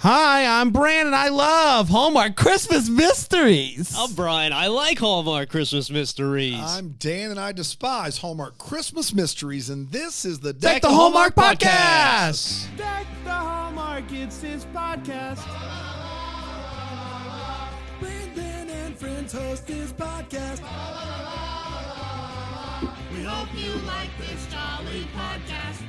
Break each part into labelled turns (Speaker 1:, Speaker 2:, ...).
Speaker 1: Hi, I'm Brandon. I love Hallmark Christmas mysteries.
Speaker 2: I'm Brian. I like Hallmark Christmas mysteries.
Speaker 3: I'm Dan, and I despise Hallmark Christmas mysteries, and this is the
Speaker 1: Deck the Hallmark podcast.
Speaker 4: Deck the Hallmark, it's his podcast. Brandon and friends host his podcast.
Speaker 5: We hope you like this jolly podcast.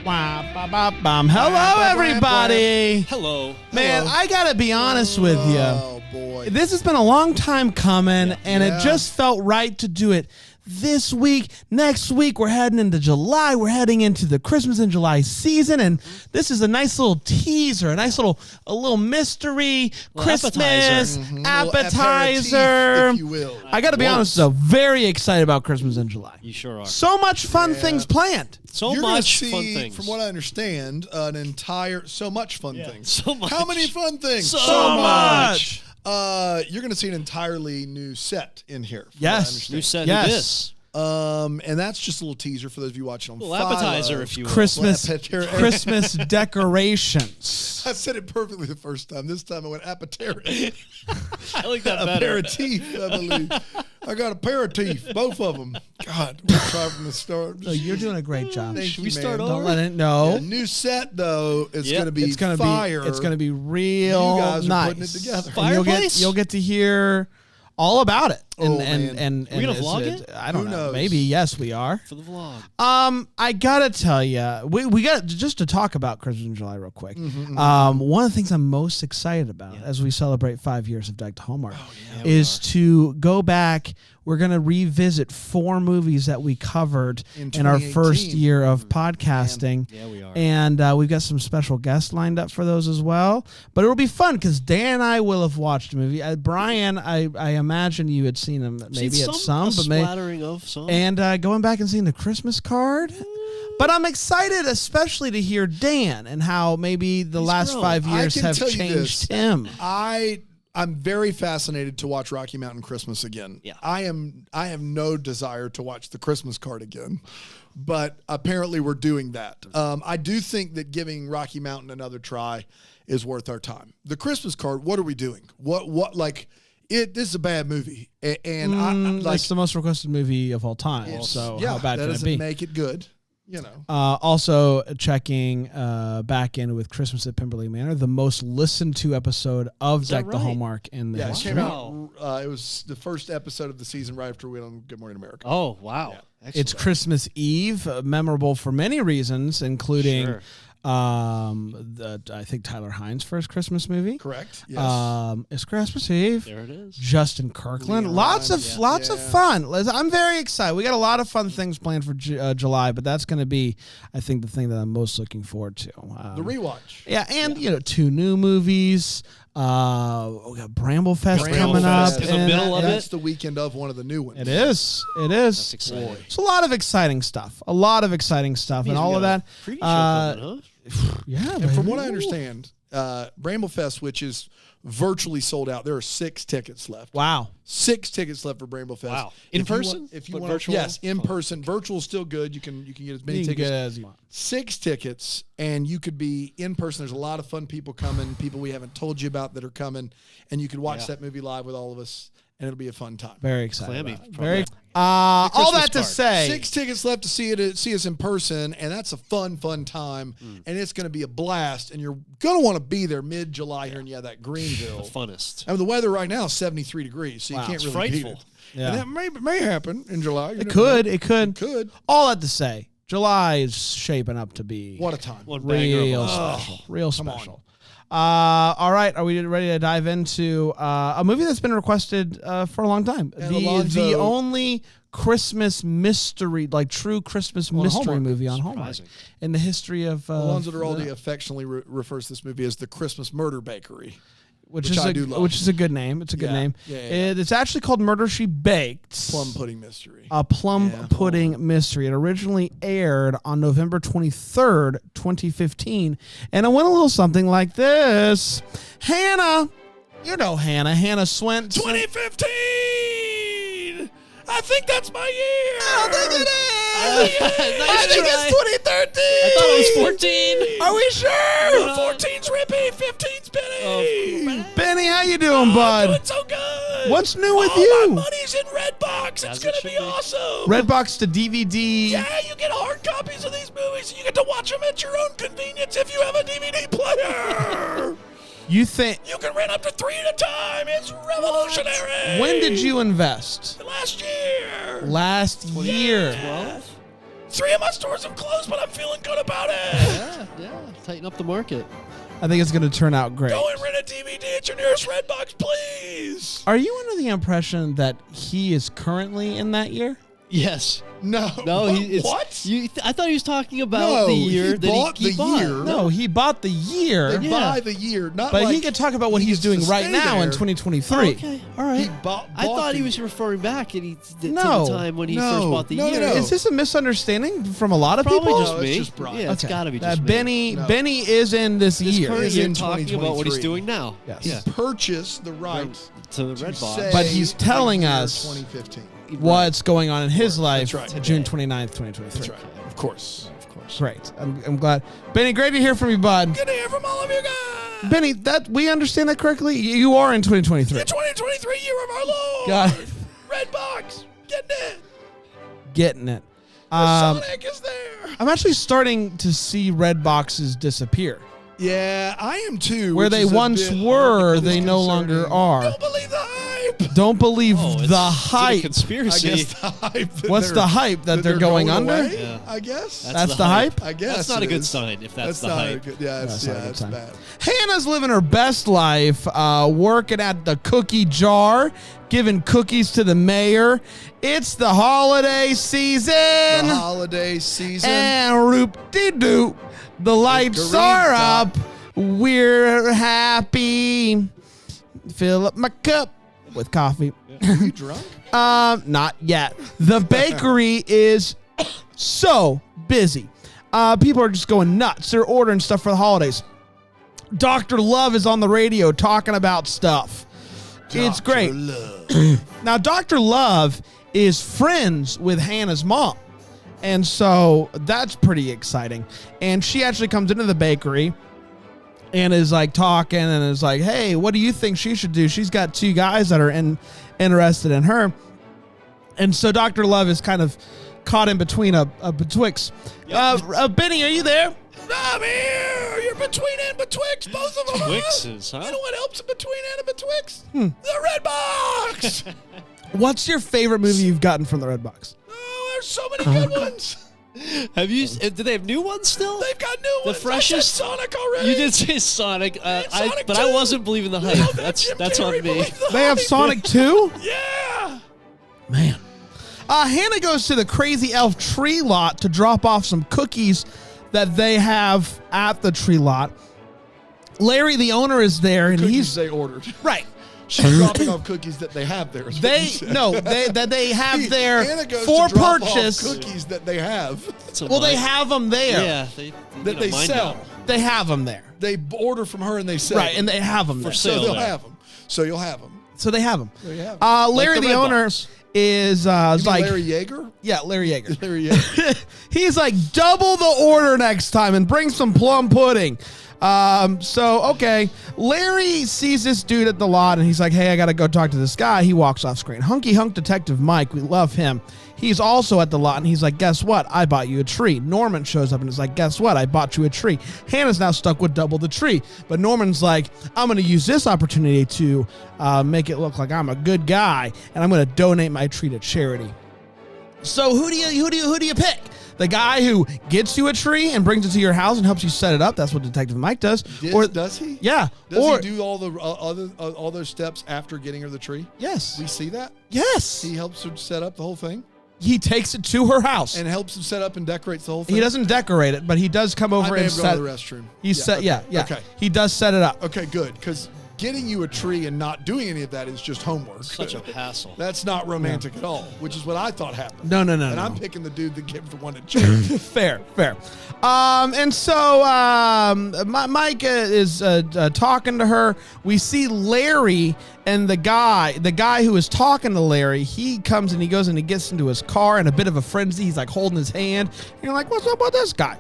Speaker 1: Hello, everybody.
Speaker 2: Hello.
Speaker 1: Man,
Speaker 3: Hello.
Speaker 1: I got to be honest with you.
Speaker 3: Oh, boy.
Speaker 1: This has been a long time coming, and
Speaker 3: Yeah.
Speaker 1: it just felt right to do it this week. Next week, we're heading into July. We're heading into the Christmas in July season, and this is a nice little teaser, a little mystery, Christmas
Speaker 2: appetizer.
Speaker 1: appetizer.
Speaker 3: Aperitif, if you will.
Speaker 1: I got to be honest, though, very excited about Christmas in July.
Speaker 2: You sure are.
Speaker 1: So much fun things planned.
Speaker 2: So
Speaker 3: You're gonna
Speaker 2: much
Speaker 3: see,
Speaker 2: fun things.
Speaker 3: from what I understand, so much fun things.
Speaker 2: So much.
Speaker 3: How many fun things?
Speaker 2: So
Speaker 1: much.
Speaker 3: You're going to see an entirely new set in here. from
Speaker 1: Yes.
Speaker 3: what I
Speaker 2: New set
Speaker 1: Yes.
Speaker 2: of this.
Speaker 3: And that's just a little teaser for those of you watching on
Speaker 2: Little appetizer, if you will.
Speaker 1: Christmas
Speaker 3: Appetizer.
Speaker 1: Christmas decorations.
Speaker 3: I said it perfectly the first time. This time I went aperitif.
Speaker 2: I like that better.
Speaker 3: Aperitif, I believe. I got aperitif, both of them. God, we'll try from the start.
Speaker 1: No, you're doing a great job.
Speaker 3: Thank
Speaker 2: Should
Speaker 3: you,
Speaker 2: we start
Speaker 3: man.
Speaker 2: over?
Speaker 1: Don't let it know.
Speaker 3: The new set, though, is
Speaker 2: Yep.
Speaker 3: going to be
Speaker 1: It's gonna
Speaker 3: fire.
Speaker 1: be. It's gonna be real
Speaker 3: You guys are
Speaker 1: nice.
Speaker 3: putting it together.
Speaker 1: And you'll get
Speaker 2: Fireplace?
Speaker 1: you'll get to hear all about it.
Speaker 3: Oh, man.
Speaker 2: Are we gonna
Speaker 1: it's-
Speaker 2: vlog it?
Speaker 1: I don't
Speaker 3: Who
Speaker 1: know.
Speaker 3: knows?
Speaker 1: Maybe yes, we are.
Speaker 2: For the vlog.
Speaker 1: I gotta tell you, we got just to talk about Christmas in July real quick. One of the things I'm most excited about as we celebrate 5 years of Deck to Hallmark is to go back. We're gonna revisit 4 movies that we covered in our first
Speaker 3: 2018.
Speaker 1: year of podcasting.
Speaker 2: Yeah, we are.
Speaker 1: And we've got some special guests lined up for those as well. But it'll be fun because Dan and I will have watched a movie. Brian, I imagine you had seen them maybe
Speaker 2: Seen
Speaker 1: at some,
Speaker 2: a
Speaker 1: but maybe.
Speaker 2: splattering of some.
Speaker 1: And going back and seeing the Christmas card. But I'm excited, especially to hear Dan and how maybe the last
Speaker 2: grown.
Speaker 1: 5
Speaker 3: I
Speaker 1: years
Speaker 3: can
Speaker 1: have
Speaker 3: tell you
Speaker 1: changed
Speaker 3: this.
Speaker 1: him.
Speaker 3: I'm very fascinated to watch Rocky Mountain Christmas again.
Speaker 2: Yeah.
Speaker 3: I have no desire to watch the Christmas card again, but apparently we're doing that. I do think that giving Rocky Mountain another try is worth our time. The Christmas card, what are we doing? This is a bad movie, and
Speaker 1: It's the most requested movie of all time. So
Speaker 3: yeah,
Speaker 1: how bad
Speaker 3: that
Speaker 1: can it
Speaker 3: doesn't
Speaker 1: be?
Speaker 3: make it good. You know.
Speaker 1: Also checking back in with Christmas at Pemberley Manor, the most listened to episode of
Speaker 2: that
Speaker 1: Deck the
Speaker 2: right?
Speaker 1: Hallmark in the
Speaker 3: Yeah, it
Speaker 1: history.
Speaker 3: came out. It was the first episode of the season right after we went on Good Morning America.
Speaker 2: Oh, wow.
Speaker 1: It's
Speaker 2: Excellent.
Speaker 1: Christmas Eve, memorable for many reasons, including
Speaker 2: Sure.
Speaker 1: I think Tyler Hines' first Christmas movie.
Speaker 3: Correct. Yes.
Speaker 1: It's Christmas Eve.
Speaker 2: There it is.
Speaker 1: Justin Kirkland.
Speaker 3: Leon
Speaker 1: Lots of
Speaker 3: Rhymes, yeah.
Speaker 1: fun. I'm very excited. We got a lot of fun things planned for July, but that's going to be, I think, the thing that I'm most looking forward to.
Speaker 3: The rewatch.
Speaker 1: Yeah, and 2 new movies. We got Bramblefest coming up.
Speaker 2: Bramblefest in the middle of it.
Speaker 3: That's the weekend of one of the new ones.
Speaker 1: It is.
Speaker 2: That's exciting.
Speaker 1: It's a lot of exciting stuff. And all of that.
Speaker 2: Preview show coming, huh?
Speaker 1: Yeah,
Speaker 3: And from what I
Speaker 1: baby.
Speaker 3: understand, Bramblefest, which is virtually sold out, there are 6 tickets left.
Speaker 1: Wow.
Speaker 3: 6 tickets left for Bramblefest.
Speaker 2: Wow.
Speaker 3: If
Speaker 2: In
Speaker 3: you
Speaker 2: person?
Speaker 3: want- if you
Speaker 2: But
Speaker 3: want,
Speaker 2: virtual?
Speaker 3: yes, in person. Virtual is still good. You can get as many
Speaker 1: You can
Speaker 3: tickets.
Speaker 1: get it as you want.
Speaker 3: 6 tickets, and you could be in person. There's a lot of fun people coming, people we haven't told you about that are coming, and you could watch that movie live with all of us, and it'll be a fun time.
Speaker 1: Very excited.
Speaker 2: Clammy.
Speaker 1: about it.
Speaker 2: Probably.
Speaker 1: Very. All
Speaker 2: Christmas
Speaker 1: that to
Speaker 2: card.
Speaker 1: say.
Speaker 3: 6 tickets left to see us in person, and that's a fun time, and it's going to be a blast, and you're going to want to be there mid-July here, and that Greenville.
Speaker 2: The funnest.
Speaker 3: I mean, the weather right now is 73 degrees, so you
Speaker 1: Wow.
Speaker 3: can't
Speaker 2: It's
Speaker 3: really beat
Speaker 2: frightful.
Speaker 3: it.
Speaker 1: Yeah.
Speaker 3: And that may happen in July. You
Speaker 1: It
Speaker 3: never
Speaker 1: could.
Speaker 3: know.
Speaker 1: It could.
Speaker 3: It could.
Speaker 1: All that to say. July is shaping up to be
Speaker 3: What a time.
Speaker 2: One banger
Speaker 1: real
Speaker 2: of a-
Speaker 1: special. Real
Speaker 3: come on.
Speaker 1: special. All right. Are we ready to dive into a movie that's been requested for a long time?
Speaker 3: And
Speaker 1: The
Speaker 3: Alonzo-
Speaker 1: only Christmas mystery, like true Christmas mystery
Speaker 3: Hallmark.
Speaker 1: movie on Hallmark
Speaker 2: Surprising.
Speaker 1: in the history of
Speaker 3: Alonzo Duralde affectionately refers to this movie as the Christmas Murder Bakery.
Speaker 1: which
Speaker 3: I
Speaker 1: is
Speaker 3: do love.
Speaker 1: which is a good name. It's a good
Speaker 3: Yeah.
Speaker 1: name.
Speaker 3: Yeah.
Speaker 1: It's actually called Murder She Baked.
Speaker 3: Plum pudding mystery.
Speaker 1: A plum
Speaker 3: Yeah.
Speaker 1: pudding mystery. It originally aired on November 23rd, 2015, and it went a little something like this. Hannah, you know Hannah Swenson.
Speaker 3: 2015! I think that's my year!
Speaker 1: I think it is!
Speaker 3: I think it's 2013.
Speaker 2: I thought it was 14.
Speaker 1: Are we sure?
Speaker 3: 14's Rippy, 15's Benny.
Speaker 1: Benny, how you doing, bud?
Speaker 3: Doing so good.
Speaker 1: What's new with
Speaker 3: My
Speaker 1: you?
Speaker 3: money's in Redbox. It's
Speaker 2: As it
Speaker 3: gonna
Speaker 2: should
Speaker 3: be
Speaker 2: be.
Speaker 3: awesome.
Speaker 1: Redbox to DVD.
Speaker 3: Yeah, you get hard copies of these movies, and you get to watch them at your own convenience if you have a DVD player.
Speaker 1: You think?
Speaker 3: You can rent up to 3 at a time. It's revolutionary.
Speaker 1: When did you invest?
Speaker 3: Last year.
Speaker 1: Last year.
Speaker 2: 12?
Speaker 3: 3 of my stores have closed, but I'm feeling good about it.
Speaker 2: Yeah. Tighten up the market.
Speaker 1: I think it's going to turn out great.
Speaker 3: Go and rent a DVD at your nearest Redbox, please.
Speaker 1: Are you under the impression that he is currently in that year?
Speaker 2: Yes.
Speaker 3: No.
Speaker 2: No.
Speaker 3: What?
Speaker 2: I thought he was talking about
Speaker 3: No,
Speaker 2: the
Speaker 3: he
Speaker 2: year that
Speaker 3: bought
Speaker 2: he
Speaker 3: the
Speaker 2: bought.
Speaker 3: year.
Speaker 1: No, he bought the year.
Speaker 3: They buy the year, not
Speaker 1: But
Speaker 3: like
Speaker 1: he could talk about what
Speaker 3: he
Speaker 1: he's
Speaker 3: gets to
Speaker 1: doing right
Speaker 3: stay
Speaker 1: now in
Speaker 3: there.
Speaker 1: 2023.
Speaker 2: Oh, okay. All right.
Speaker 3: He bought
Speaker 2: I thought he
Speaker 3: the
Speaker 2: was
Speaker 3: year.
Speaker 2: referring back to
Speaker 1: No.
Speaker 2: the time when he first bought the
Speaker 3: No,
Speaker 2: year.
Speaker 3: no.
Speaker 1: Is this a misunderstanding from a lot of
Speaker 2: Probably
Speaker 1: people?
Speaker 2: just
Speaker 3: No, it's
Speaker 2: me.
Speaker 3: just Brian.
Speaker 2: Yeah, it's
Speaker 1: Okay.
Speaker 2: got to be just me.
Speaker 1: Benny is in this year.
Speaker 2: Current
Speaker 3: Is
Speaker 2: year
Speaker 3: in
Speaker 2: talking about what he's
Speaker 3: 2023.
Speaker 2: doing now.
Speaker 1: Yes.
Speaker 2: Yeah.
Speaker 3: Purchase the right
Speaker 2: To the
Speaker 3: to
Speaker 2: red box.
Speaker 3: say
Speaker 1: But he's telling
Speaker 3: the year
Speaker 1: us
Speaker 3: 2015.
Speaker 1: What's going on in his life
Speaker 3: That's right.
Speaker 1: June 29th, 2023.
Speaker 3: That's right. Of course.
Speaker 1: Great. I'm glad. Benny, great to hear from you, bud.
Speaker 3: Good to hear from all of you guys.
Speaker 1: Benny, that we understand that correctly? You are in 2023.
Speaker 3: The 2023 year of our Lord.
Speaker 1: Got it.
Speaker 3: Redbox. Getting it.
Speaker 1: Getting it.
Speaker 3: Sonic is there.
Speaker 1: I'm actually starting to see red boxes disappear.
Speaker 3: Yeah, I am too.
Speaker 1: Where
Speaker 3: which
Speaker 1: they
Speaker 3: is a
Speaker 1: once
Speaker 3: bit
Speaker 1: were, they no
Speaker 3: concerning.
Speaker 1: longer are.
Speaker 3: Don't believe the hype.
Speaker 1: Don't believe
Speaker 2: Oh, it's
Speaker 1: the
Speaker 2: a
Speaker 1: hype.
Speaker 3: I
Speaker 2: conspiracy.
Speaker 3: guess the hype. That
Speaker 1: What's
Speaker 3: they're-
Speaker 1: the hype that they're going under?
Speaker 3: away,
Speaker 2: Yeah.
Speaker 3: I guess.
Speaker 1: That's the hype?
Speaker 3: I guess
Speaker 2: That's not a
Speaker 3: it
Speaker 2: good
Speaker 3: is.
Speaker 2: sign if that's the
Speaker 3: not a
Speaker 2: hype.
Speaker 3: good- yeah, it's,
Speaker 1: That's not a good
Speaker 3: it's
Speaker 1: sign.
Speaker 3: bad.
Speaker 1: Hannah's living her best life, working at the cookie jar, giving cookies to the mayor. It's the holiday season.
Speaker 3: The holiday season.
Speaker 1: And roop-de-doo, the lights are up. We're happy. Fill up my cup with coffee.
Speaker 3: Are you drunk?
Speaker 1: Not yet. The bakery is so busy. People are just going nuts. They're ordering stuff for the holidays. Dr. Love is on the radio talking about stuff. It's great. Now, Dr. Love is friends with Hannah's mom. And so that's pretty exciting. And she actually comes into the bakery and is like talking and is like, hey, what do you think she should do? She's got 2 guys that are interested in her. And so Dr. Love is kind of caught in between a betwixt. Benny, are you there?
Speaker 3: I'm here. You're between and betwixt, both of them. huh?
Speaker 2: Twixes, huh?
Speaker 3: You know what helps in between and in betwixt? The red box.
Speaker 1: What's your favorite movie you've gotten from the Red Box?
Speaker 3: Oh, there's so many good ones.
Speaker 2: Have you? Do they have new ones still?
Speaker 3: They've got new
Speaker 2: The
Speaker 3: ones.
Speaker 2: freshest-
Speaker 3: I said Sonic already.
Speaker 2: You did say Sonic,
Speaker 3: Sonic
Speaker 2: but I
Speaker 3: 2.
Speaker 2: wasn't believing the hype.
Speaker 3: No,
Speaker 2: That's
Speaker 3: Jim
Speaker 2: on
Speaker 3: Carrey
Speaker 2: me.
Speaker 3: believed the
Speaker 1: They have
Speaker 3: hype.
Speaker 1: Sonic 2?
Speaker 3: Yeah.
Speaker 1: Man. Hannah goes to the Crazy Elf tree lot to drop off some cookies that they have at the tree lot. Larry, the owner, is there, and
Speaker 3: Cookies
Speaker 1: he's
Speaker 3: they ordered.
Speaker 1: right.
Speaker 3: She's dropping off cookies that they have there. is what
Speaker 1: They
Speaker 3: you said.
Speaker 1: no, they have there
Speaker 3: Anna goes
Speaker 1: for
Speaker 3: to drop off
Speaker 1: purchase.
Speaker 3: cookies that they have
Speaker 2: It's a
Speaker 1: Well, they
Speaker 2: line.
Speaker 1: have them there.
Speaker 2: Yeah,
Speaker 3: that they sell.
Speaker 1: They have them there.
Speaker 3: They order from her and they sell.
Speaker 1: Right,
Speaker 3: them.
Speaker 1: and they have them there.
Speaker 3: so
Speaker 2: sale
Speaker 3: they'll
Speaker 2: there.
Speaker 3: have them. So you'll have them.
Speaker 1: So they have them.
Speaker 3: There you have it.
Speaker 1: Larry,
Speaker 2: Like the
Speaker 1: the
Speaker 2: Red
Speaker 1: owner,
Speaker 2: Box.
Speaker 1: is
Speaker 3: You mean
Speaker 1: like
Speaker 3: Larry Yeager?
Speaker 1: yeah, Larry Yeager.
Speaker 3: Larry Yeager.
Speaker 1: He's like, double the order next time and bring some plum pudding. So, okay. Larry sees this dude at the lot and he's like, hey, I got to go talk to this guy. He walks off screen. Hunky Hunk Detective Mike, we love him. He's also at the lot and he's like, guess what? I bought you a tree. Norman shows up and is like, guess what? I bought you a tree. Hannah's now stuck with double the tree. But Norman's like, I'm going to use this opportunity to make it look like I'm a good guy and I'm going to donate my tree to charity. So who do you pick? The guy who gets you a tree and brings it to your house and helps you set it up. That's what Detective Mike does.
Speaker 3: Does he?
Speaker 1: Yeah.
Speaker 3: Does he do all the all those steps after getting her the tree?
Speaker 1: Yes.
Speaker 3: We see that.
Speaker 1: Yes.
Speaker 3: He helps her set up the whole thing
Speaker 1: He takes it to her house.
Speaker 3: and helps him set up and decorates the whole thing.
Speaker 1: He doesn't decorate it, but he does come
Speaker 3: I
Speaker 1: over
Speaker 3: may
Speaker 1: and
Speaker 3: have gone
Speaker 1: set.
Speaker 3: to the restroom.
Speaker 1: He set.
Speaker 3: Okay.
Speaker 1: Yeah.
Speaker 3: Okay.
Speaker 1: He does set it up.
Speaker 3: Okay. Good. Because getting you a tree and not doing any of that is just homework.
Speaker 2: Such a hassle.
Speaker 3: That's not romantic at all, which is what I thought happened.
Speaker 1: No.
Speaker 3: And I'm picking the dude that gave the one at church.
Speaker 1: Fair. And so Mike is talking to her. We see Larry and the guy who is talking to Larry. He comes and he goes and he gets into his car in a bit of a frenzy. He's like holding his hand. And you're like, what's up with this guy?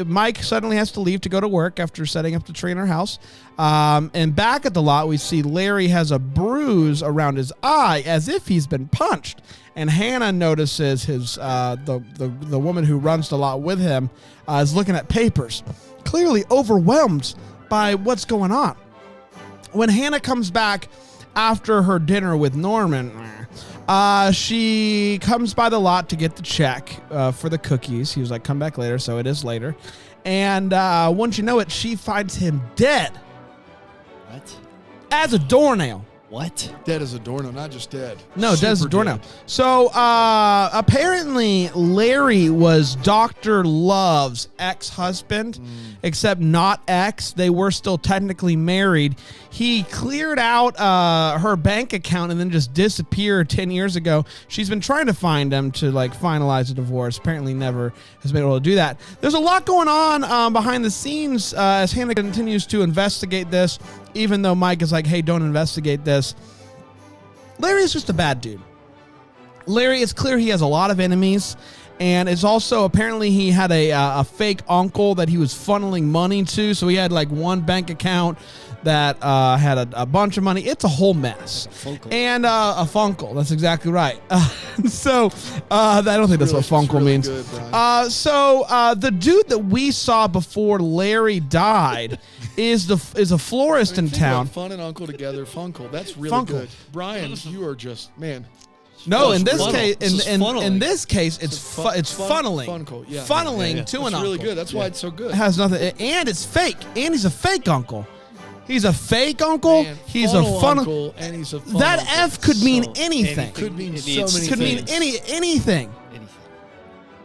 Speaker 1: Mike suddenly has to leave to go to work after setting up the tree in her house. And back at the lot, we see Larry has a bruise around his eye as if he's been punched. And Hannah notices his the woman who runs the lot with him is looking at papers, clearly overwhelmed by what's going on. When Hannah comes back after her dinner with Norman, she comes by the lot to get the check for the cookies. He was like, come back later, so it is later. And once you know it, she finds him dead.
Speaker 2: What?
Speaker 1: As a doornail.
Speaker 2: What?
Speaker 3: Dead as a doornail, not just dead.
Speaker 1: No, dead as a
Speaker 3: Super
Speaker 1: doornail.
Speaker 3: dead.
Speaker 1: So apparently Larry was Dr. Love's ex-husband, except not ex. They were still technically married. He cleared out her bank account and then just disappeared 10 years ago. She's been trying to find him to like finalize a divorce. Apparently never has been able to do that. There's a lot going on behind the scenes as Hannah continues to investigate this, even though Mike is like, hey, don't investigate this. Larry is just a bad dude. Larry, it's clear he has a lot of enemies, and it's also apparently he had a fake uncle that he was funneling money to, so he had like one bank account that had a bunch of money. It's a whole mess.
Speaker 2: Like a funkle.
Speaker 1: And a funkle, that's exactly right. So I don't think that's what funkle
Speaker 3: really
Speaker 1: means.
Speaker 3: good, Brian.
Speaker 1: The dude that we saw before Larry died is a florist in
Speaker 3: Think
Speaker 1: town.
Speaker 3: about Fun and Uncle together, Funkle. That's really
Speaker 1: Funkle.
Speaker 3: good. Brian, you are just, man.
Speaker 1: No, in this
Speaker 2: funnel.
Speaker 1: case,
Speaker 2: This is
Speaker 1: in
Speaker 2: funneling.
Speaker 1: this case, it's funneling,
Speaker 3: Funkle, yeah.
Speaker 1: funneling
Speaker 2: Yeah.
Speaker 1: to
Speaker 3: That's
Speaker 1: an
Speaker 3: really
Speaker 1: uncle.
Speaker 3: good. That's why it's so good.
Speaker 1: It has nothing, and it's fake, and he's a fake uncle. He's a fake uncle.
Speaker 3: Man,
Speaker 1: He's a funnel.
Speaker 3: Uncle, and he's a funnel
Speaker 1: That
Speaker 3: uncle.
Speaker 1: F could mean
Speaker 2: So
Speaker 1: anything.
Speaker 3: Could mean
Speaker 2: It
Speaker 3: so
Speaker 2: needs
Speaker 3: many
Speaker 1: Could mean
Speaker 3: things.
Speaker 1: anything.
Speaker 2: Anything.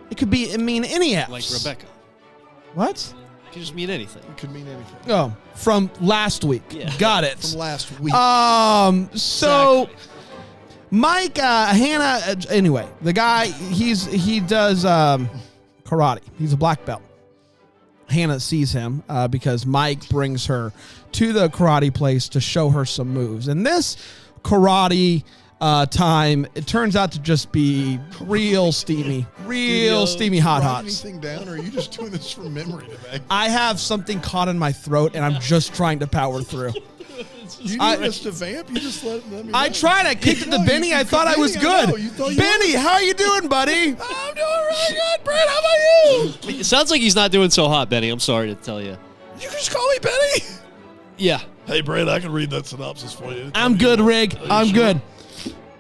Speaker 1: It could mean any F's.
Speaker 2: Like Rebecca.
Speaker 1: What?
Speaker 2: It could just mean anything.
Speaker 3: It could mean anything.
Speaker 1: Oh, from last week.
Speaker 2: Yeah.
Speaker 1: Got it.
Speaker 3: From last week.
Speaker 1: So
Speaker 2: Exactly.
Speaker 1: Mike, Hannah, anyway, the guy, he does karate. He's a black belt. Hannah sees him because Mike brings her to the karate place to show her some moves. And this karate time, it turns out to just be real steamy hot
Speaker 3: Write
Speaker 1: hots.
Speaker 3: anything down, or are you just doing this from memory today?
Speaker 1: I have something caught in my throat, and I'm just trying to power through.
Speaker 3: You
Speaker 1: I-
Speaker 3: need us to vamp? You just let me know.
Speaker 1: I tried. I kicked it to
Speaker 3: No,
Speaker 1: Benny.
Speaker 3: you
Speaker 1: I thought I was
Speaker 3: Benny, I know.
Speaker 1: good.
Speaker 3: You thought you
Speaker 1: Benny, how you doing, buddy?
Speaker 3: I'm doing really good, Brent. How about you?
Speaker 2: It sounds like he's not doing so hot, Benny. I'm sorry to tell you.
Speaker 3: You can just call me Benny.
Speaker 2: Yeah.
Speaker 6: Hey, Brad, I can read that synopsis for you.
Speaker 1: I'm good, Rig. I'm good.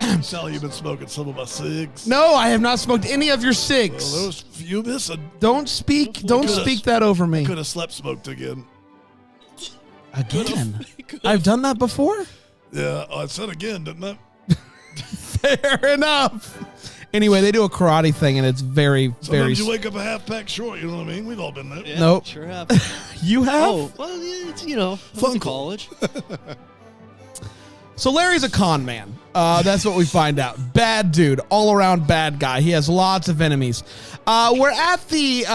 Speaker 6: You sound like you've been smoking some of my cigs.
Speaker 1: No, I have not smoked any of your
Speaker 6: Well,
Speaker 1: cigs.
Speaker 6: there was a few missing.
Speaker 1: Don't speak that over me.
Speaker 6: Could have slept smoked again.
Speaker 1: Again. I've done that before?
Speaker 6: Yeah, I said again, didn't I?
Speaker 1: Fair enough. Anyway, they do a karate thing, and it's very.
Speaker 6: Sometimes you wake up a half pack short, you know what I mean? We've all been there.
Speaker 2: Yeah,
Speaker 1: Nope.
Speaker 2: Sure have.
Speaker 1: You have?
Speaker 2: Oh, well, yeah, it's, you know, I went to college.
Speaker 1: So Larry's a con man. That's what we find out. Bad dude, all around bad guy. He has lots of enemies. We're at the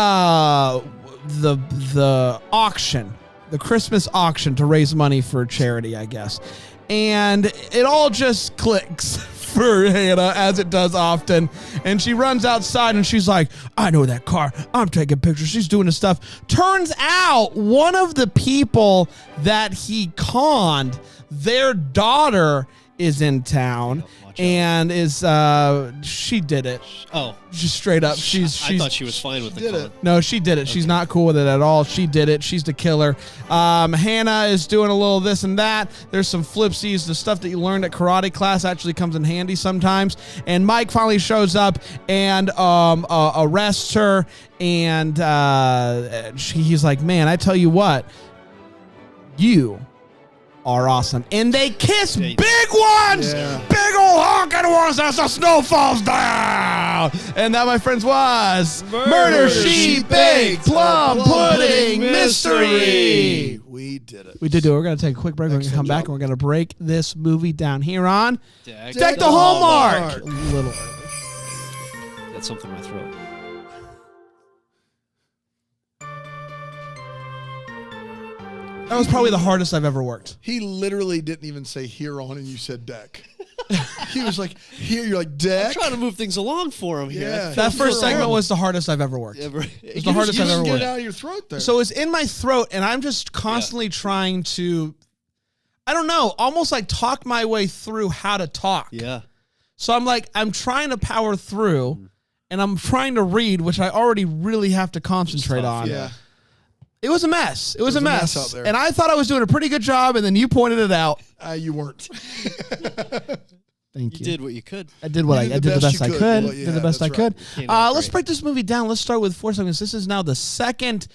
Speaker 1: auction, the Christmas auction to raise money for charity, I guess. And it all just clicks for Hannah, as it does often. And she runs outside and she's like, I know that car. I'm taking pictures. She's doing this stuff. Turns out one of the people that he conned, their daughter is in town and is she did it.
Speaker 2: Oh,
Speaker 1: Just straight up.
Speaker 2: I
Speaker 1: She's
Speaker 2: thought she was fine with the
Speaker 3: did
Speaker 2: con.
Speaker 3: it.
Speaker 1: no, she did it. She's not cool with it at all. She did it. She's the killer. Hannah is doing a little this and that. There's some flipsies. The stuff that you learned at karate class actually comes in handy sometimes. And Mike finally shows up and arrests her. And he's like, man, I tell you what, you are awesome. And they kiss big ones, big old honking ones as the snow falls down. And that, my friends, was Murder, She Baked Plum Pudding Mystery.
Speaker 3: We did it.
Speaker 1: We did do it. We're going to take a quick break. We're going to
Speaker 3: Excellent
Speaker 1: come back
Speaker 3: job.
Speaker 1: and we're going to break this movie down here on
Speaker 2: Deck
Speaker 1: Deck the Hallmark. A little early.
Speaker 2: That's something in my throat.
Speaker 1: That was probably the hardest I've ever worked.
Speaker 3: He literally didn't even say here on, and you said deck. He was like, here, you're like, deck?
Speaker 2: I'm trying to move things along for him here.
Speaker 3: Yeah.
Speaker 1: That first segment
Speaker 3: terrible.
Speaker 1: was the hardest I've ever worked.
Speaker 2: It's
Speaker 1: the hardest
Speaker 3: You
Speaker 1: I've ever
Speaker 3: didn't get
Speaker 1: worked.
Speaker 3: it out of your throat there.
Speaker 1: So it's in my throat, and I'm just constantly trying to, I don't know, almost like talk my way through how to talk.
Speaker 2: Yeah.
Speaker 1: So I'm trying to power through, and I'm trying to read, which I already really have to concentrate on.
Speaker 3: yeah.
Speaker 1: It was a mess. It was a mess.
Speaker 3: out there.
Speaker 1: And I thought I was doing a pretty good job, and then you pointed it out.
Speaker 3: You weren't.
Speaker 1: Thank
Speaker 2: You did what you could.
Speaker 1: I did what
Speaker 3: You
Speaker 1: I
Speaker 3: did
Speaker 1: did
Speaker 3: the
Speaker 1: the
Speaker 3: best
Speaker 1: best I
Speaker 3: you
Speaker 1: could.
Speaker 3: could. Well,
Speaker 1: Did
Speaker 3: yeah,
Speaker 1: the best I
Speaker 3: that's
Speaker 1: could.
Speaker 2: right. Came out
Speaker 1: Let's
Speaker 2: great.
Speaker 1: break this movie down. Let's start with 4 seconds. This is now the second,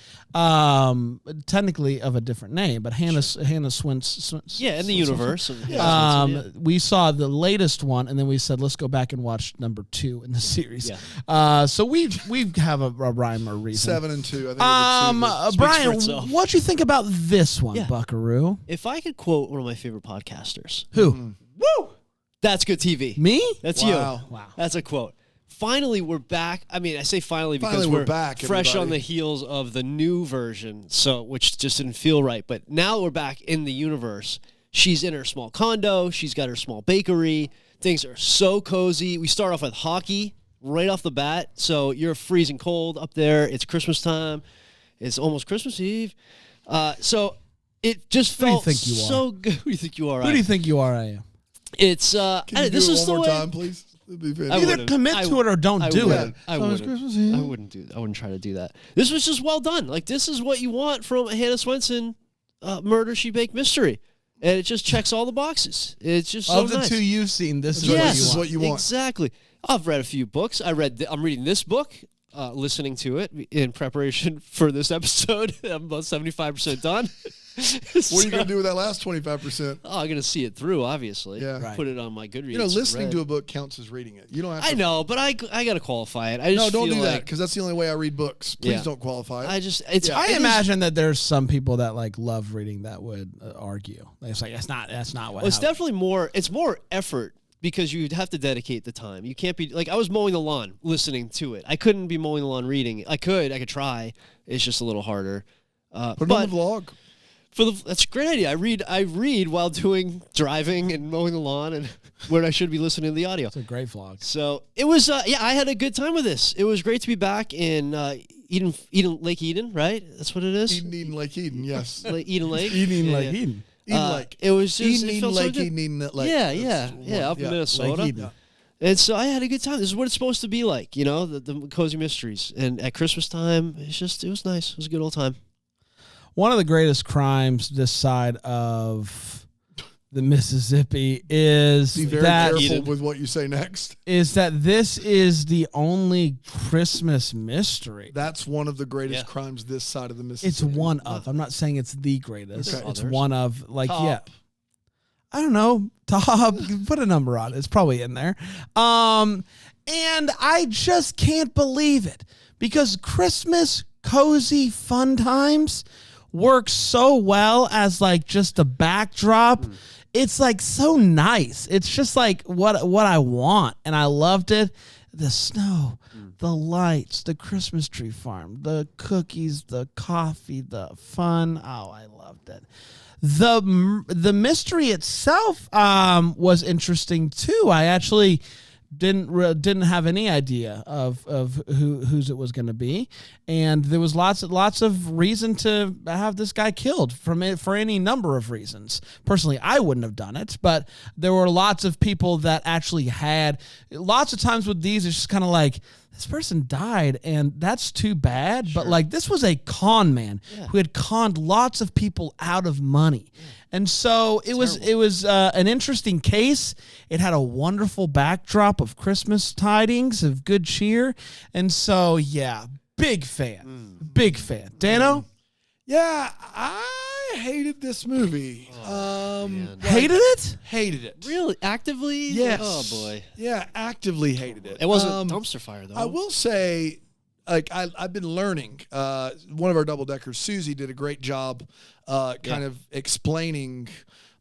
Speaker 1: technically of a different name, but Hannah Swinson.
Speaker 2: Yeah, in the universe. Of
Speaker 1: We saw the latest one, and then we said let's go back and watch number 2 in the series.
Speaker 2: Yeah.
Speaker 1: So we have a rhyme or reason.
Speaker 3: 7 and 2. I think are the two that-
Speaker 1: Brian,
Speaker 2: for itself.
Speaker 1: what'd you think about this one,
Speaker 2: Yeah.
Speaker 1: Buckaroo?
Speaker 2: If I could quote one of my favorite podcasters,
Speaker 1: Who?
Speaker 2: woo, that's good TV.
Speaker 1: Me?
Speaker 2: That's
Speaker 3: Wow.
Speaker 2: you.
Speaker 1: Wow.
Speaker 2: That's a quote. Finally, we're back. I mean, I say finally because
Speaker 3: Finally, we're back,
Speaker 2: fresh on
Speaker 3: everybody.
Speaker 2: the heels of the new version, so which just didn't feel right. But now we're back in the universe. She's in her small condo. She's got her small bakery. Things are so cozy. We start off with hockey right off the bat. So you're freezing cold up there. It's Christmas time. It's almost Christmas Eve. So it just
Speaker 1: Who do you
Speaker 2: felt
Speaker 1: think you are?
Speaker 2: so good. Who do you think you are?
Speaker 1: Who do you think you are? I am.
Speaker 2: It's
Speaker 3: Can you
Speaker 2: this
Speaker 3: do it
Speaker 2: is
Speaker 3: one
Speaker 2: the
Speaker 3: more
Speaker 2: way.
Speaker 3: time, please? It'd be
Speaker 2: I
Speaker 3: fantastic.
Speaker 1: Either
Speaker 2: wouldn't.
Speaker 1: commit to it or don't do it.
Speaker 2: I
Speaker 1: So it's
Speaker 2: wouldn't.
Speaker 1: Christmas Eve.
Speaker 2: I wouldn't do. I wouldn't try to do that. This was just well done. Like this is what you want from a Hannah Swenson Murder She Baked mystery, and it just checks all the boxes. It's just so
Speaker 1: Of the
Speaker 2: nice.
Speaker 1: 2 you've seen, this is
Speaker 2: Yes,
Speaker 1: what you want.
Speaker 2: Exactly. I've read a few books. I'm reading this book, listening to it in preparation for this episode. I'm about 75% done.
Speaker 3: What are you going to do with that last 25%?
Speaker 2: Oh, I'm gonna see it through. Obviously,
Speaker 3: Yeah.
Speaker 1: Right.
Speaker 2: Put it on my Goodreads.
Speaker 3: You know, listening
Speaker 2: read.
Speaker 3: to a book counts as reading it. You don't have to.
Speaker 2: I know, but I gotta qualify it. I
Speaker 3: No,
Speaker 2: just
Speaker 3: don't
Speaker 2: feel
Speaker 3: do that
Speaker 2: like
Speaker 3: because that's the only way I read books. Please
Speaker 2: Yeah.
Speaker 3: don't qualify it.
Speaker 2: I just it's.
Speaker 3: Yeah.
Speaker 1: I
Speaker 2: it is-
Speaker 1: imagine that there's some people that like love reading that would argue. It's like that's not what.
Speaker 2: Well, it's
Speaker 1: how-
Speaker 2: definitely more. It's more effort because you'd have to dedicate the time. You can't be like I was mowing the lawn listening to it. I couldn't be mowing the lawn reading. I could try. It's just a little harder.
Speaker 3: Put it
Speaker 2: but
Speaker 3: on the vlog.
Speaker 2: that's a great idea. I read while doing driving and mowing the lawn and where I should be listening to the audio.
Speaker 1: It's a great vlog.
Speaker 2: So it was. I had a good time with this. It was great to be back in Lake Eden, right? That's what it is.
Speaker 3: Eden, Lake Eden, yes.
Speaker 2: Eden Lake.
Speaker 1: Eating
Speaker 2: Yeah,
Speaker 1: like
Speaker 2: yeah.
Speaker 1: Eden.
Speaker 3: Eden Lake.
Speaker 2: It was just
Speaker 3: Eden,
Speaker 2: it
Speaker 3: Eden
Speaker 2: felt so
Speaker 3: Lake,
Speaker 2: good.
Speaker 3: Eden, Eden Lake.
Speaker 2: Yeah,
Speaker 3: That's
Speaker 2: yeah,
Speaker 3: one.
Speaker 2: yeah. Up in Minnesota.
Speaker 1: Lake Eden.
Speaker 2: And so I had a good time. This is what it's supposed to be like, you know, the cozy mysteries. And at Christmas time, it was nice. It was a good old time.
Speaker 1: One of the greatest crimes this side of the Mississippi is
Speaker 3: Be very
Speaker 1: that
Speaker 3: careful with what you say next.
Speaker 1: this is the only Christmas mystery.
Speaker 3: That's one of the greatest
Speaker 2: Yeah.
Speaker 3: crimes this side of the
Speaker 1: It's
Speaker 3: Mississippi.
Speaker 1: one of. I'm not saying it's the greatest.
Speaker 3: Okay.
Speaker 1: It's
Speaker 2: Others.
Speaker 1: one of. Like,
Speaker 2: Top.
Speaker 1: yeah. I don't know. Top. Put a number on it. It's probably in there. And I just can't believe it because Christmas cozy fun times works so well as like just a backdrop. It's like so nice. It's just like what I want, and I loved it. The snow, the lights, the Christmas tree farm, the cookies, the coffee, the fun. Oh, I loved it. The mystery itself was interesting too. I actually didn't have any idea of whose it was going to be, and there was lots of reason to have this guy killed for any number of reasons. Personally, I wouldn't have done it, but there were lots of people that actually had. Lots of times with these, it's just kind of like, this person died, and that's too bad. But like, this was a con man who had conned lots of people out of money. And so it was an interesting case. It had a wonderful backdrop of Christmas tidings, of good cheer. And so, yeah, big fan. Big fan. Dano?
Speaker 3: Yeah, I hated this movie.
Speaker 1: Hated it?
Speaker 3: Hated it.
Speaker 2: Really? Actively?
Speaker 3: Yes.
Speaker 2: Oh, boy.
Speaker 3: Yeah, actively hated it.
Speaker 2: It wasn't dumpster fire, though.
Speaker 3: I will say, like I've been learning. One of our double deckers, Susie, did a great job, kind of explaining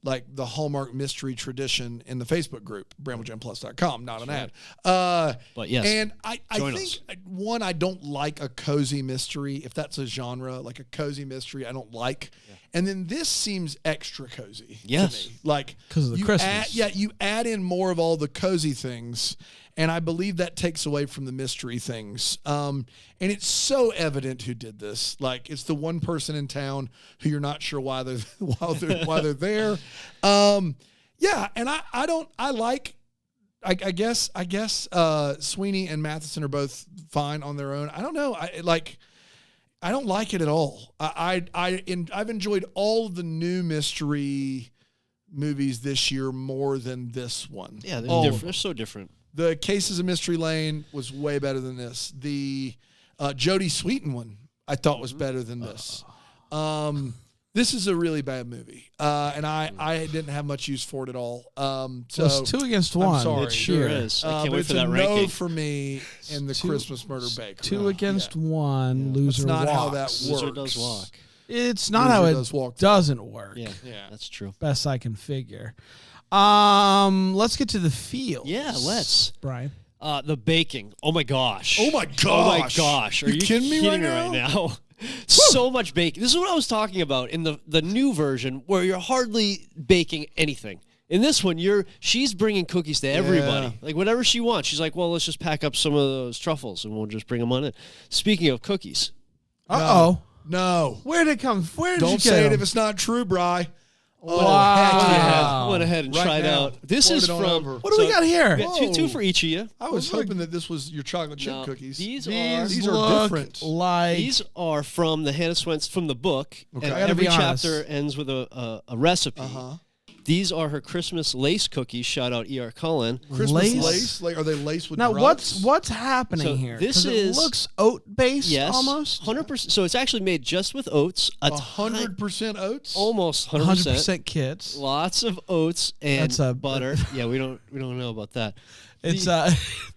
Speaker 3: like the Hallmark mystery tradition in the Facebook group, BrambleGenPlus.com, not an ad.
Speaker 2: But yes,
Speaker 3: and I
Speaker 2: join
Speaker 3: think
Speaker 2: us.
Speaker 3: one, I don't like a cozy mystery. If that's a genre, like a cozy mystery, I don't like. Yeah. And then this seems extra cozy to me. Like,
Speaker 1: because of the Christmas.
Speaker 3: You add in more of all the cozy things, and I believe that takes away from the mystery things. And it's so evident who did this. Like, it's the one person in town who you're not sure why they're why they're there. Yeah, and I guess Sweeney and Matheson are both fine on their own. I don't know. I don't like it at all. I've enjoyed all of the new mystery movies this year more than this one.
Speaker 2: Yeah, they're so different.
Speaker 3: The Cases of Mystery Lane was way better than this. The Jodie Sweetin one I thought was better than this. This is a really bad movie, and I didn't have much use for it at all. So
Speaker 1: it's 2 against 1.
Speaker 3: I'm sorry.
Speaker 2: It sure is. I can't
Speaker 3: but
Speaker 2: wait for
Speaker 3: it's
Speaker 2: that
Speaker 3: a
Speaker 2: ranking.
Speaker 3: no for me in the Christmas Murder Baker.
Speaker 1: 2 against 1. Loser
Speaker 3: That's not
Speaker 1: walks.
Speaker 3: how that works.
Speaker 2: Loser does walk.
Speaker 1: It's not
Speaker 3: Loser
Speaker 1: how
Speaker 3: does
Speaker 1: it
Speaker 3: walk.
Speaker 1: doesn't work.
Speaker 2: Yeah, that's true.
Speaker 1: Best I can figure. Let's get to the field.
Speaker 2: Yeah, let's.
Speaker 1: Brian.
Speaker 2: The baking. Oh my gosh.
Speaker 3: Oh my gosh.
Speaker 2: Oh my gosh. Are you
Speaker 3: kidding me right
Speaker 2: now? So much bacon. This is what I was talking about in the new version where you're hardly baking anything. In this one, she's bringing cookies to everybody.
Speaker 3: Yeah.
Speaker 2: Like whatever she wants. She's like, well, let's just pack up some of those truffles and we'll just bring them on in. Speaking of cookies.
Speaker 1: Uh-oh.
Speaker 3: No.
Speaker 1: Where'd it come? Where did you
Speaker 3: Don't
Speaker 1: get
Speaker 3: say it
Speaker 1: them?
Speaker 3: if it's not true, Bri.
Speaker 2: Went ahead and
Speaker 3: Right
Speaker 2: tried
Speaker 3: now.
Speaker 2: out. This
Speaker 3: Poured
Speaker 2: is
Speaker 3: it on
Speaker 2: from.
Speaker 3: over.
Speaker 1: What do we got here?
Speaker 2: We got two for each of you.
Speaker 3: I was hoping that this was your chocolate chip cookies.
Speaker 2: These
Speaker 3: These
Speaker 1: look
Speaker 3: are different.
Speaker 1: Like
Speaker 2: These are from the Hannah Swenson from the book.
Speaker 3: Okay.
Speaker 2: And
Speaker 3: I
Speaker 1: gotta
Speaker 2: every
Speaker 1: be honest.
Speaker 2: chapter ends with a recipe.
Speaker 3: Uh-huh.
Speaker 2: These are her Christmas lace cookies. Shout out E.R. Cullen.
Speaker 3: Christmas
Speaker 1: Lace?
Speaker 3: lace? Like, are they laced with
Speaker 1: now,
Speaker 3: drugs?
Speaker 1: what's happening
Speaker 2: So
Speaker 1: here?
Speaker 2: this
Speaker 1: 'Cause
Speaker 2: is-
Speaker 1: it looks oat based
Speaker 2: Yes,
Speaker 1: almost.
Speaker 2: 100%. So it's actually made just with oats.
Speaker 3: 100% oats?
Speaker 2: Almost
Speaker 1: 100%
Speaker 2: 100%.
Speaker 1: kids.
Speaker 2: Lots of oats and
Speaker 1: That's a-
Speaker 2: butter. Yeah, we don't know about that.
Speaker 1: It's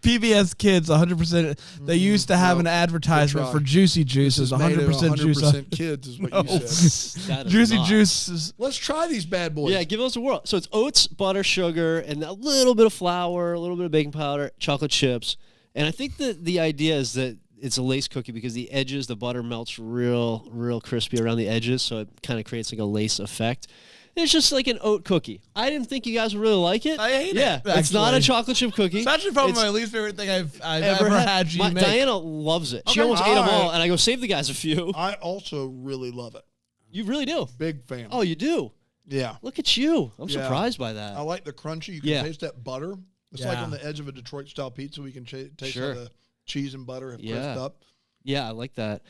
Speaker 1: PBS Kids 100%. They used to have an advertisement
Speaker 3: try.
Speaker 1: for Juicy Juices. 100% juice.
Speaker 3: 100% kids is what you said.
Speaker 2: That is
Speaker 1: Juicy
Speaker 2: not.
Speaker 1: Juices.
Speaker 3: Let's try these bad boys.
Speaker 2: Yeah, give those a whirl. So it's oats, butter, sugar, and a little bit of flour, a little bit of baking powder, chocolate chips. And I think that the idea is that it's a lace cookie because the edges, the butter melts real crispy around the edges, so it kind of creates like a lace effect. And it's just like an oat cookie. I didn't think you guys would really like it.
Speaker 1: I hate it,
Speaker 2: Yeah, it's not a
Speaker 1: actually.
Speaker 2: chocolate chip cookie.
Speaker 1: It's actually probably
Speaker 2: It's
Speaker 1: my least favorite thing I've ever had you make.
Speaker 2: Diana loves it. She
Speaker 1: Okay.
Speaker 2: almost ate them all,
Speaker 3: Alright.
Speaker 2: and I go, save the guys a few.
Speaker 3: I also really love it.
Speaker 2: You really do.
Speaker 3: Big fan.
Speaker 2: Oh, you do?
Speaker 3: yeah.
Speaker 2: Look at you. I'm
Speaker 3: Yeah.
Speaker 2: surprised by that.
Speaker 3: I like the crunchy. You can
Speaker 2: Yeah.
Speaker 3: taste that butter. It's like
Speaker 1: Yeah.
Speaker 3: on the edge of a Detroit-style pizza. We can taste
Speaker 2: Sure.
Speaker 3: how the cheese and butter have
Speaker 2: Yeah.
Speaker 3: crisped up.
Speaker 2: Yeah, I like that.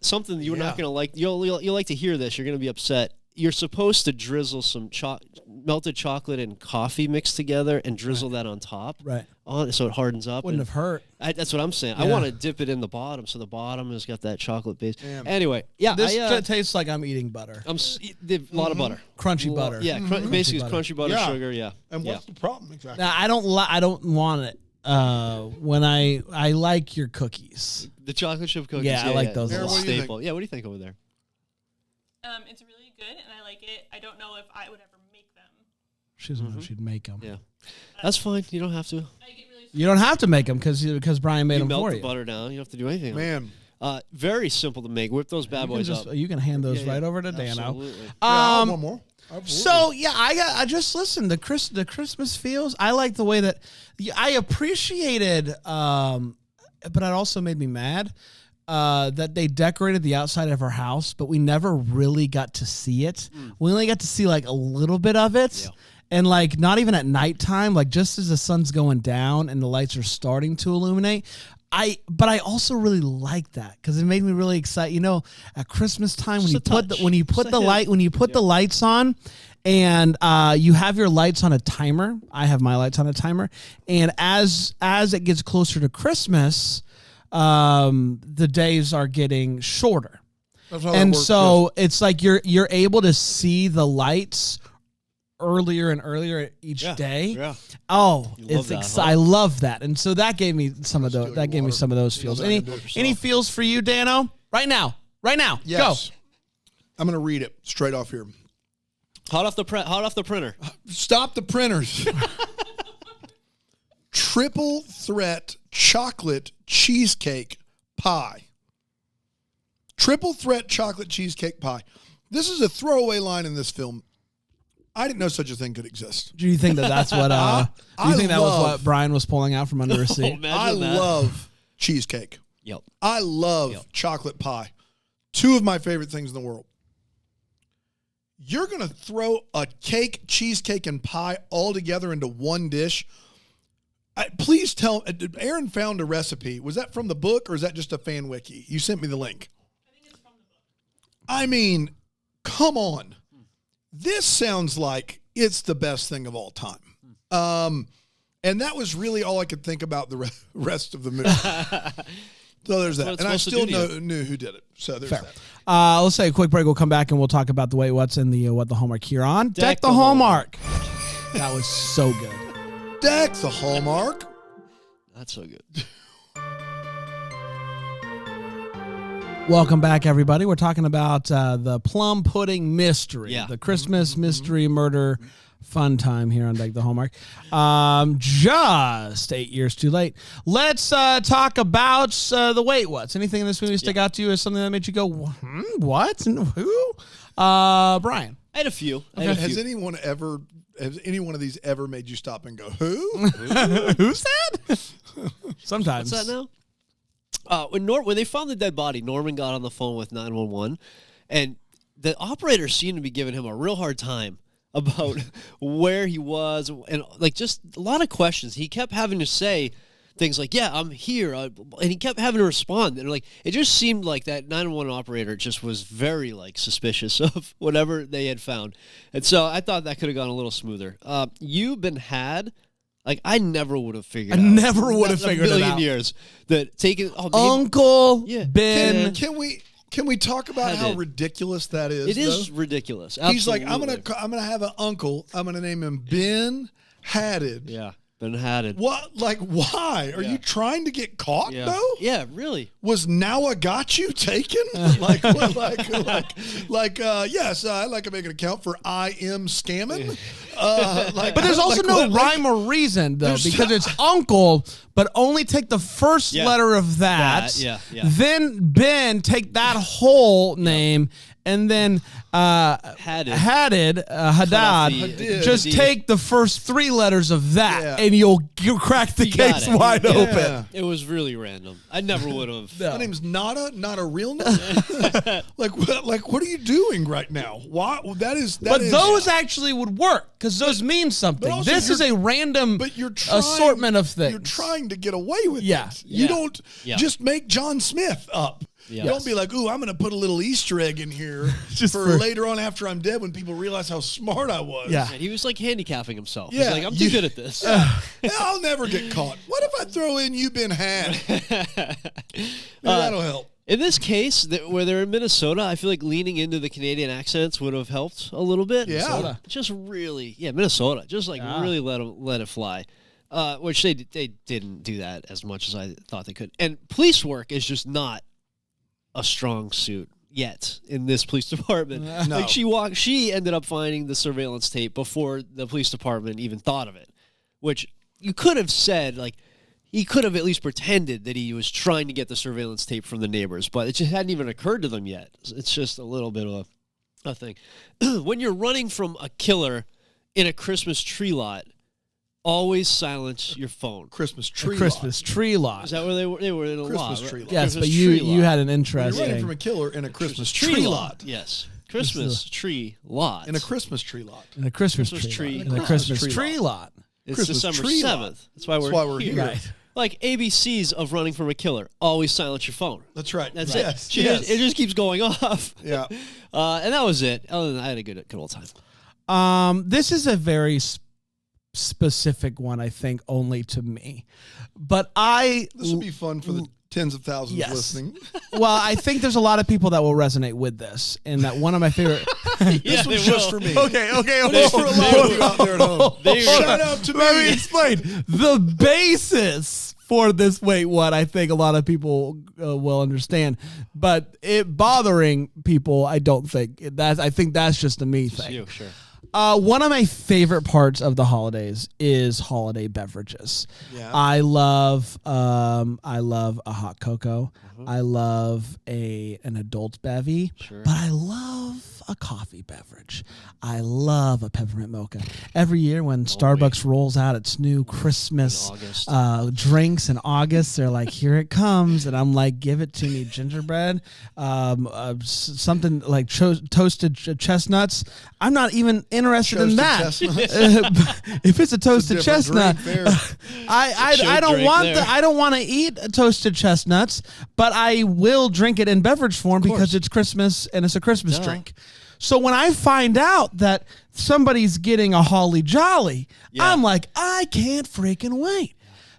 Speaker 2: Something you're not
Speaker 3: Yeah.
Speaker 2: going to like. You'll like to hear this. You're going to be upset. You're supposed to drizzle some melted chocolate and coffee mixed together and drizzle that on top.
Speaker 1: Right.
Speaker 2: So it hardens up.
Speaker 1: Wouldn't
Speaker 2: and
Speaker 1: have hurt.
Speaker 2: that's what I'm saying. I
Speaker 1: Yeah.
Speaker 2: want to dip it in the bottom, so the bottom has got that chocolate base.
Speaker 3: Damn.
Speaker 2: Anyway, yeah,
Speaker 1: This tastes like I'm eating butter.
Speaker 2: a lot of butter.
Speaker 1: Crunchy butter.
Speaker 2: Yeah, basically it's crunchy butter,
Speaker 3: Yeah.
Speaker 2: sugar. Yeah.
Speaker 3: And
Speaker 2: yeah.
Speaker 3: what's the problem exactly?
Speaker 1: Now, I don't want it. When I like your cookies.
Speaker 2: The chocolate chip cookies?
Speaker 1: Yeah, I like those
Speaker 2: It's
Speaker 1: a
Speaker 2: a
Speaker 1: lot.
Speaker 3: What do you
Speaker 2: staple. Yeah, what do you think over there?
Speaker 7: It's really good, and I like it. I don't know if I would ever make them.
Speaker 1: She doesn't know if she'd make them.
Speaker 2: Yeah. That's fine. You don't have to.
Speaker 7: I get really
Speaker 1: You don't have to make them because Brian made
Speaker 2: You
Speaker 1: them
Speaker 2: melt
Speaker 1: for
Speaker 2: the
Speaker 1: you.
Speaker 2: butter down. You don't have to do anything.
Speaker 3: Man.
Speaker 2: Very simple to make. Whip those bad
Speaker 1: You can
Speaker 2: boys
Speaker 1: just
Speaker 2: up.
Speaker 1: you can hand those
Speaker 2: Yeah, yeah.
Speaker 1: right over to Dano.
Speaker 2: Absolutely.
Speaker 3: Yeah, I'll have one more. Absolutely.
Speaker 1: So yeah, I just listened. The Christmas feels. I like the way that I appreciated, but it also made me mad that they decorated the outside of her house, but we never really got to see it. We only got to see like a little bit of it.
Speaker 2: Yeah.
Speaker 1: And like not even at nighttime, like just as the sun's going down and the lights are starting to illuminate. But I also really like that because it made me really excited. You know, at Christmas time when
Speaker 2: Just
Speaker 1: you
Speaker 2: a
Speaker 1: put
Speaker 2: touch.
Speaker 1: when you put
Speaker 2: Just
Speaker 1: the
Speaker 2: a
Speaker 1: light
Speaker 2: hint.
Speaker 1: when you put the lights on, and you have your lights on a timer. I have my lights on a timer, and as it gets closer to Christmas, the days are getting shorter.
Speaker 3: That's how that
Speaker 1: And
Speaker 3: works,
Speaker 1: so it's like you're able to see the lights earlier and earlier each day.
Speaker 2: Yeah.
Speaker 1: Oh,
Speaker 2: You love
Speaker 1: it's
Speaker 2: that, huh?
Speaker 1: I love that, and so that gave me some of those. That gave me some of those feels. Any feels for you, Dano? Right now,
Speaker 3: Yes. I'm going to read it straight off here.
Speaker 2: Hot off the printer.
Speaker 3: Stop the printers. Triple threat chocolate cheesecake pie. Triple threat chocolate cheesecake pie. This is a throwaway line in this film. I didn't know such a thing could exist.
Speaker 1: Do you think that's what? Do you think that was
Speaker 3: love-
Speaker 1: what Brian was pulling out from under his seat?
Speaker 3: I love cheesecake.
Speaker 2: Yep.
Speaker 3: I love chocolate pie. Two of my favorite things in the world. You're going to throw a cake, cheesecake, and pie all together into one dish. Please tell. Aaron found a recipe. Was that from the book or is that just a fan wiki? You sent me the link.
Speaker 7: I think it's from the book.
Speaker 3: I mean, come on. This sounds like it's the best thing of all time. And that was really all I could think about the rest of the movie. So there's that. And I still knew who did it. So there's that.
Speaker 1: Let's take a quick break. We'll come back and we'll talk about the Wait What's in the What the Hallmark here on Deck the Hallmark. That was so good.
Speaker 3: Deck the Hallmark.
Speaker 2: That's so good.
Speaker 1: Welcome back, everybody. We're talking about the Plum Pudding Mystery,
Speaker 2: Yeah.
Speaker 1: the Christmas mystery murder fun time here on Deck the Hallmark. Just 8 years too late. Let's talk about the Wait What's. Anything in this movie stick out to you as something that made you go, what? Who? Brian.
Speaker 2: I had a few.
Speaker 3: Has any one of these ever made you stop and go, who?
Speaker 1: Who's that? Sometimes.
Speaker 2: What's that now? When they found the dead body, Norman got on the phone with 911, and the operator seemed to be giving him a real hard time about where he was, and like just a lot of questions. He kept having to say things like, "Yeah, I'm here," and he kept having to respond. And like it just seemed like that 911 operator just was very like suspicious of whatever they had found, and so I thought that could have gone a little smoother. You've been had. Like I never would have figured.
Speaker 1: I never would have figured it out.
Speaker 2: A million years that taking
Speaker 1: Uncle
Speaker 2: Yeah.
Speaker 1: Ben.
Speaker 3: Can we talk about how ridiculous that is?
Speaker 2: It is
Speaker 3: though?
Speaker 2: ridiculous.
Speaker 3: He's like,
Speaker 2: Absolutely.
Speaker 3: I'm gonna have an uncle. I'm gonna name him Ben Haddad.
Speaker 2: Yeah, Ben Haddad.
Speaker 3: What? Like, why? Are you trying to get caught
Speaker 2: Yeah.
Speaker 3: though?
Speaker 2: Yeah, really.
Speaker 3: Was Now I Got You taken? Yes, I'd like to make an account for I am scamming.
Speaker 1: But there's also no rhyme or reason, though, because it's uncle, but only take the first letter of that.
Speaker 2: Yeah.
Speaker 1: Then Ben, take that whole name, and then Haddad, just
Speaker 2: the-
Speaker 1: take the first three letters of that, and you'll crack the
Speaker 2: got
Speaker 1: case
Speaker 2: it.
Speaker 1: wide open.
Speaker 2: It was really random. I never would have.
Speaker 3: My name's Nada, not a real name. what are you doing right now? Why?
Speaker 1: But those actually would work because those mean something.
Speaker 3: also
Speaker 1: This is a random assortment of things.
Speaker 3: You're trying to get away with
Speaker 1: Yeah.
Speaker 3: it. You don't
Speaker 2: Yeah.
Speaker 3: just make John Smith up.
Speaker 2: Yeah.
Speaker 3: Don't be like, ooh, I'm going to put a little Easter egg in here for later on after I'm dead when people realize how smart I was.
Speaker 1: Yeah.
Speaker 2: And he was like handicapping himself.
Speaker 3: Yeah,
Speaker 2: He's like, I'm too good at this.
Speaker 3: I'll never get caught. What if I throw in you been had? Maybe that'll help.
Speaker 2: In this case, where they're in Minnesota, I feel like leaning into the Canadian accents would have helped a little bit.
Speaker 3: Yeah.
Speaker 2: So just really, Minnesota. Just like really let it fly. Which they didn't do that as much as I thought they could. And police work is just not a strong suit yet in this police department.
Speaker 3: No.
Speaker 2: Like she ended up finding the surveillance tape before the police department even thought of it. Which you could have said, like, he could have at least pretended that he was trying to get the surveillance tape from the neighbors, but it just hadn't even occurred to them yet. It's just a little bit of a thing. When you're running from a killer in a Christmas tree lot, always silence your phone.
Speaker 3: Christmas tree
Speaker 1: lot.
Speaker 2: Is that where they were? They were in a
Speaker 3: Christmas
Speaker 2: lot.
Speaker 3: tree lot.
Speaker 1: Yes,
Speaker 2: Christmas
Speaker 1: but
Speaker 2: tree
Speaker 1: you
Speaker 2: lot.
Speaker 1: had an
Speaker 3: You're
Speaker 1: interesting.
Speaker 3: running from a killer in a Christmas
Speaker 2: tree
Speaker 3: tree
Speaker 2: lot.
Speaker 3: lot.
Speaker 2: Yes. Christmas tree lot.
Speaker 3: In a Christmas tree lot.
Speaker 1: In a Christmas
Speaker 2: Christmas
Speaker 1: tree.
Speaker 2: tree.
Speaker 1: In a Christmas tree lot.
Speaker 2: It's
Speaker 3: Christmas
Speaker 2: December
Speaker 3: tree
Speaker 2: 7th.
Speaker 3: lot.
Speaker 2: That's why we're here.
Speaker 1: Right.
Speaker 2: Like ABCs of running from a killer. Always silence your phone.
Speaker 3: That's right.
Speaker 2: That's
Speaker 3: Yes,
Speaker 2: it.
Speaker 3: yes.
Speaker 2: It just keeps going off.
Speaker 3: Yeah.
Speaker 2: And that was it. Other than that, I had a good old time.
Speaker 1: This is a very specific one, I think, only to me. But
Speaker 3: This would be fun for the tens of thousands
Speaker 1: Yes.
Speaker 3: listening.
Speaker 1: Well, I think there's a lot of people that will resonate with this, and that one of my favorite.
Speaker 3: This was just for me.
Speaker 1: Okay.
Speaker 3: But it's for a lot of you out there at home. Shout out to
Speaker 1: Let me
Speaker 3: me.
Speaker 1: explain the basis for this. Wait, what? I think a lot of people will understand, but it bothering people, I don't think that's. I think that's just a me thing.
Speaker 2: You, sure.
Speaker 1: One of my favorite parts of the holidays is holiday beverages.
Speaker 3: Yeah.
Speaker 1: I love a hot cocoa. I love an adult bevy, but I love a coffee beverage. I love a peppermint mocha. Every year when Starbucks rolls out its new Christmas drinks in August, they're like, here it comes. And I'm like, give it to me. Gingerbread, something like toasted chestnuts. I'm not even interested in that. If it's a toasted
Speaker 3: It's a different
Speaker 1: chestnut,
Speaker 3: drink there.
Speaker 1: I don't want I don't want to eat toasted chestnuts, but I will drink it in beverage form because it's Christmas and it's a Christmas drink. So when I find out that somebody's getting a Holly Jolly, I'm like, I can't freaking wait.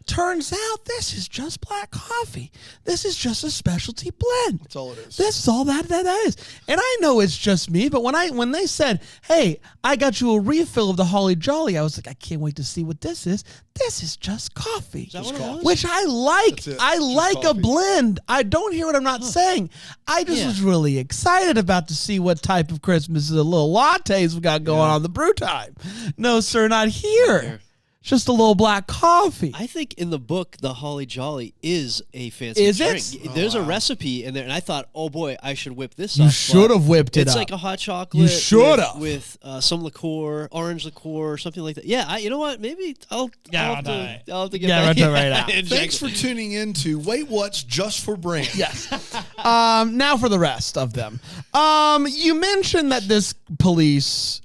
Speaker 1: Turns out this is just black coffee. This is just a specialty blend.
Speaker 3: That's all it is.
Speaker 1: This is all that is. And I know it's just me, but when they said, hey, I got you a refill of the Holly Jolly, I was like, I can't wait to see what this is. This is just coffee.
Speaker 2: Is that what it was?
Speaker 1: Which I like.
Speaker 3: That's it.
Speaker 1: I
Speaker 3: Just
Speaker 1: like a
Speaker 3: coffee.
Speaker 1: blend. I don't hear what I'm not saying. I just was really excited about to see what type of Christmas the little lattes we got going on the brew time. No, sir, not here. Just a little black coffee.
Speaker 2: I think in the book, the Holly Jolly is a fancy
Speaker 1: Is
Speaker 2: drink.
Speaker 1: it?
Speaker 2: There's a recipe in there, and I thought, oh boy, I should whip this up.
Speaker 1: You should have whipped it
Speaker 2: It's
Speaker 1: up.
Speaker 2: like a hot chocolate.
Speaker 1: You should have.
Speaker 2: with some liqueur, orange liqueur, something like that. Yeah, you know what? Maybe I'll have to get back.
Speaker 1: right out.
Speaker 3: Thanks for tuning in to Wait What's Just for Brain.
Speaker 1: Yes. Now for the rest of them. You mentioned that this police